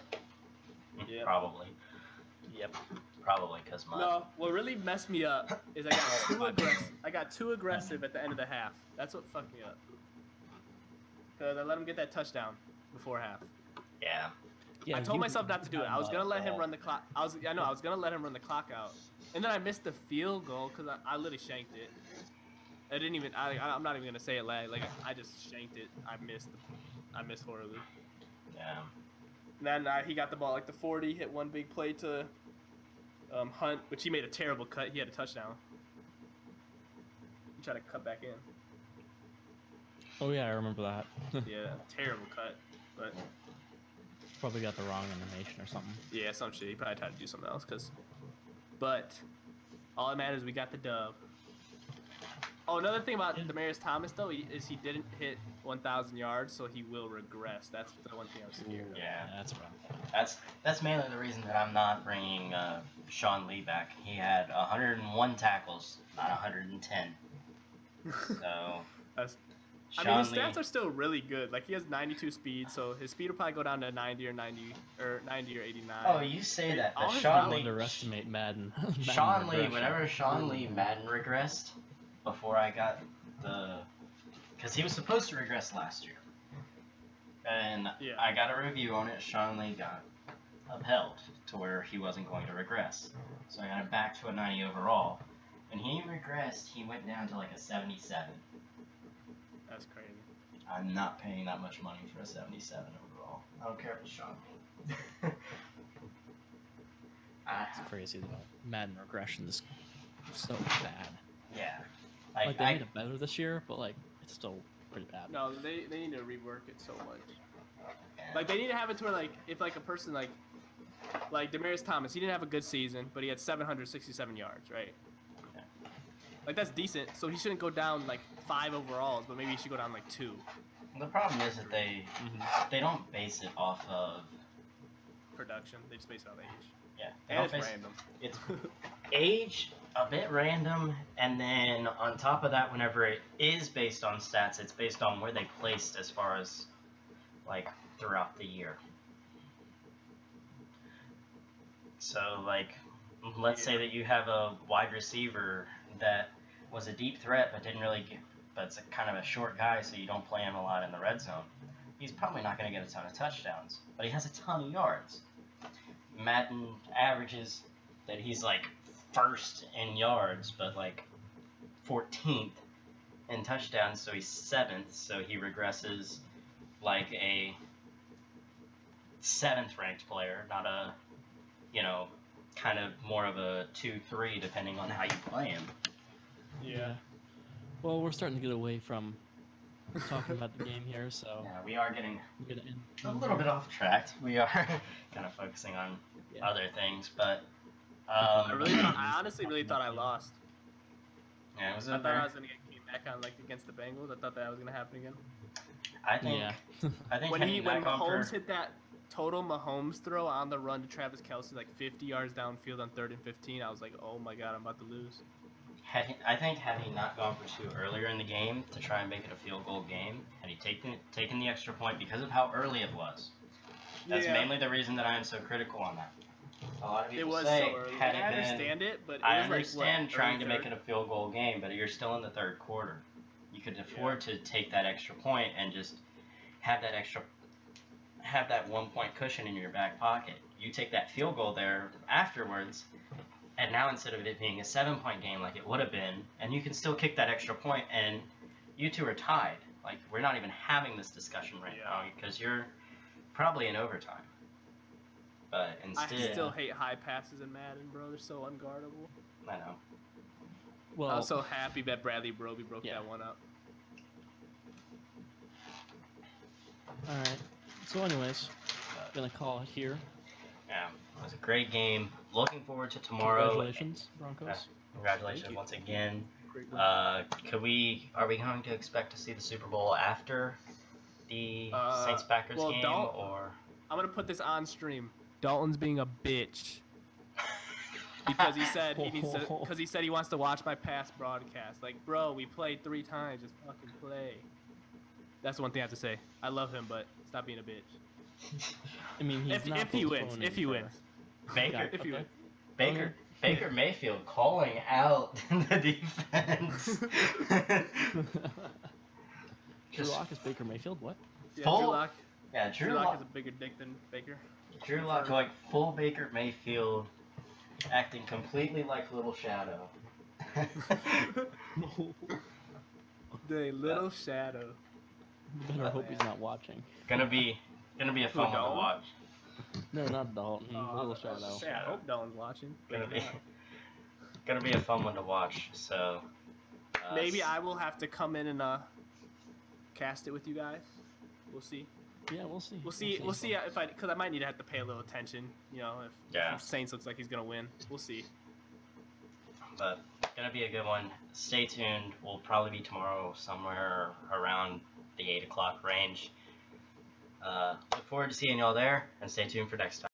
Speaker 5: Yep.
Speaker 1: Probably.
Speaker 5: Yep.
Speaker 1: Probably 'cause mud.
Speaker 5: No, what really messed me up is I got too aggressive at the end of the half. That's what fucked me up. Because I let him get that touchdown before half.
Speaker 1: Yeah.
Speaker 2: Yeah,
Speaker 5: I told
Speaker 2: you-
Speaker 5: myself not to do it. I was gonna let him run the clock. I was gonna let him run the clock out, and then I missed the field goal because I literally shanked it. I didn't even. I'm not even gonna say it like I just shanked it. I missed horribly.
Speaker 1: Yeah.
Speaker 5: And then he got the ball like the 40, hit one big play to Hunt, which he made a terrible cut. He had a touchdown. He tried to cut back in.
Speaker 2: Oh yeah, I remember that.
Speaker 5: Yeah, terrible cut. But
Speaker 2: Probably got the wrong animation or something.
Speaker 5: yeah, some shit. He probably tried to do something else. But all that matters is we got the dub. Oh, another thing about Demaryius Thomas though is he didn't hit 1,000 yards, so he will regress. That's the one thing I'm scared of.
Speaker 1: Yeah.
Speaker 2: That's rough.
Speaker 1: That's mainly the reason that I'm not bringing Sean Lee back. He had 101 tackles, not 110. So.
Speaker 5: I mean, his stats are still really good. Like, he has 92 speed, so his speed will probably go down to 90 or 89.
Speaker 1: Oh, you say that,
Speaker 5: All
Speaker 1: but
Speaker 5: his
Speaker 1: Sean
Speaker 5: routes-
Speaker 1: Lee.
Speaker 2: Underestimate Madden.
Speaker 1: Sean Lee,
Speaker 2: regression.
Speaker 1: whenever Sean Lee Madden regressed, before I got because he was supposed to regress last year, and
Speaker 5: Yeah.
Speaker 1: I got a review on it. Sean Lee got upheld to where he wasn't going to regress, so I got it back to a 90 overall. When he regressed, he went down to like a 77.
Speaker 5: That's crazy.
Speaker 1: I'm not paying that much money for a 77 overall. I don't care if it's Sean Lee.
Speaker 2: It's crazy though. Madden regression is so bad.
Speaker 1: Yeah.
Speaker 2: Like they made it better this year, but like it's still pretty bad.
Speaker 5: No, they need to rework it so much. Like, they need to have it to where, like, if, like, a person, like Demaryius Thomas, he didn't have a good season, but he had 767 yards, right?
Speaker 1: Yeah.
Speaker 5: Like, that's decent, so he shouldn't go down, like, 5 overalls, but maybe he should go down, like, 2.
Speaker 1: The problem is that they don't base it off of
Speaker 5: Production. They just base it on age.
Speaker 1: yeah. They
Speaker 5: And
Speaker 1: don't
Speaker 5: it's
Speaker 1: base-
Speaker 5: random.
Speaker 1: It's age, a bit random, and then on top of that, whenever it is based on stats, it's based on where they placed as far as like throughout the year. So like, let's say that you have a wide receiver that was a deep threat but didn't really get, but it's a kind of a short guy, so you don't play him a lot in the red zone. He's probably not going to get a ton of touchdowns, but he has a ton of yards. Madden averages that he's like first in yards, but like 14th in touchdowns, so he's 7th, so he regresses like a 7th ranked player, not a, you know, kind of more of a 2-3 depending on how you play him.
Speaker 5: Yeah.
Speaker 2: Well, we're starting to get away from talking about the game here, so
Speaker 1: Yeah, we are getting
Speaker 2: we're gonna end.
Speaker 1: a little bit off track. We are kind of focusing on
Speaker 2: Yeah.
Speaker 1: other things, but
Speaker 5: I honestly really thought I lost.
Speaker 1: yeah, it was
Speaker 5: I
Speaker 1: a
Speaker 5: thought I
Speaker 1: very,
Speaker 5: was gonna get came back on, like, against the Bengals. I thought that was gonna happen again.
Speaker 1: I think
Speaker 2: Yeah.
Speaker 1: I think
Speaker 5: When
Speaker 1: heading
Speaker 5: when
Speaker 1: back on
Speaker 5: Mahomes
Speaker 1: for-
Speaker 5: hit that total Mahomes throw on the run to Travis Kelce, like 50 yards downfield on 3rd and 15, I was like, oh my god, I'm about to lose.
Speaker 1: I think had he not gone for 2 earlier in the game to try and make it a field goal game, had he taken the extra point because of how early it was. That's
Speaker 5: Yeah.
Speaker 1: mainly the reason that I am so critical on that. A lot of people
Speaker 5: It was
Speaker 1: say,
Speaker 5: so early.
Speaker 1: had
Speaker 5: I
Speaker 1: it been,
Speaker 5: understand it, but it
Speaker 1: I
Speaker 5: was
Speaker 1: understand
Speaker 5: like, what,
Speaker 1: trying to
Speaker 5: early
Speaker 1: make it a field goal game, but you're still in the 3rd quarter. You could afford to take that extra point and just have that 1 point cushion in your back pocket. You take that field goal there afterwards, and now instead of it being a 7-point game like it would have been, and you can still kick that extra point, and you two are tied. Like, we're not even having this discussion right now because you're probably in overtime. But instead,
Speaker 5: I still hate high passes in Madden, bro. They're so unguardable.
Speaker 1: I know.
Speaker 2: Well,
Speaker 5: I was so happy that Bradley Roby broke
Speaker 2: Yeah.
Speaker 5: that one up.
Speaker 2: all right. So, anyways, gonna call it here.
Speaker 1: Yeah, it was a great game. Looking forward to tomorrow.
Speaker 2: Congratulations, Broncos.
Speaker 1: Congratulations
Speaker 5: Thank you.
Speaker 1: once again.
Speaker 5: Great
Speaker 1: Are we going to expect to see the Super Bowl after the Saints Packers
Speaker 5: well,
Speaker 1: game,
Speaker 5: don't-
Speaker 1: or
Speaker 5: I'm gonna put this on stream. Dalton's being a bitch. because he said he wants to watch my past broadcast. Like, bro, we played 3 times. Just fucking play. That's the one thing I have to say. I love him, but stop being a bitch.
Speaker 2: I mean, he's
Speaker 5: If
Speaker 2: not
Speaker 5: he wins, if he wins.
Speaker 1: Baker,
Speaker 5: If he wins.
Speaker 1: Baker Mayfield calling out the defense.
Speaker 2: Drew Lock is Baker Mayfield. What?
Speaker 5: Yeah,
Speaker 1: Full-
Speaker 5: Drew Lock.
Speaker 1: Yeah,
Speaker 5: Drew Lock has a bigger dick than Baker.
Speaker 1: Drew Lock going full Baker Mayfield, acting completely like Little Shadow.
Speaker 2: No.
Speaker 5: The little shadow.
Speaker 2: Better hope he's not watching.
Speaker 1: Gonna be a fun one to
Speaker 5: Dalton?
Speaker 1: watch.
Speaker 2: No, not Dalton.
Speaker 5: Oh,
Speaker 2: Little Shadow.
Speaker 5: I hope no one's watching.
Speaker 1: Gonna be a fun one to watch. So
Speaker 5: Maybe I will have to come in and cast it with you guys. We'll see.
Speaker 2: Yeah, we'll see.
Speaker 5: We'll see if because I might need to have to pay a little attention. You know, if Saints looks like he's gonna win. We'll see.
Speaker 1: But gonna be a good one. Stay tuned. We'll probably be tomorrow somewhere around the 8 o'clock range. Look forward to seeing y'all there, and stay tuned for next time.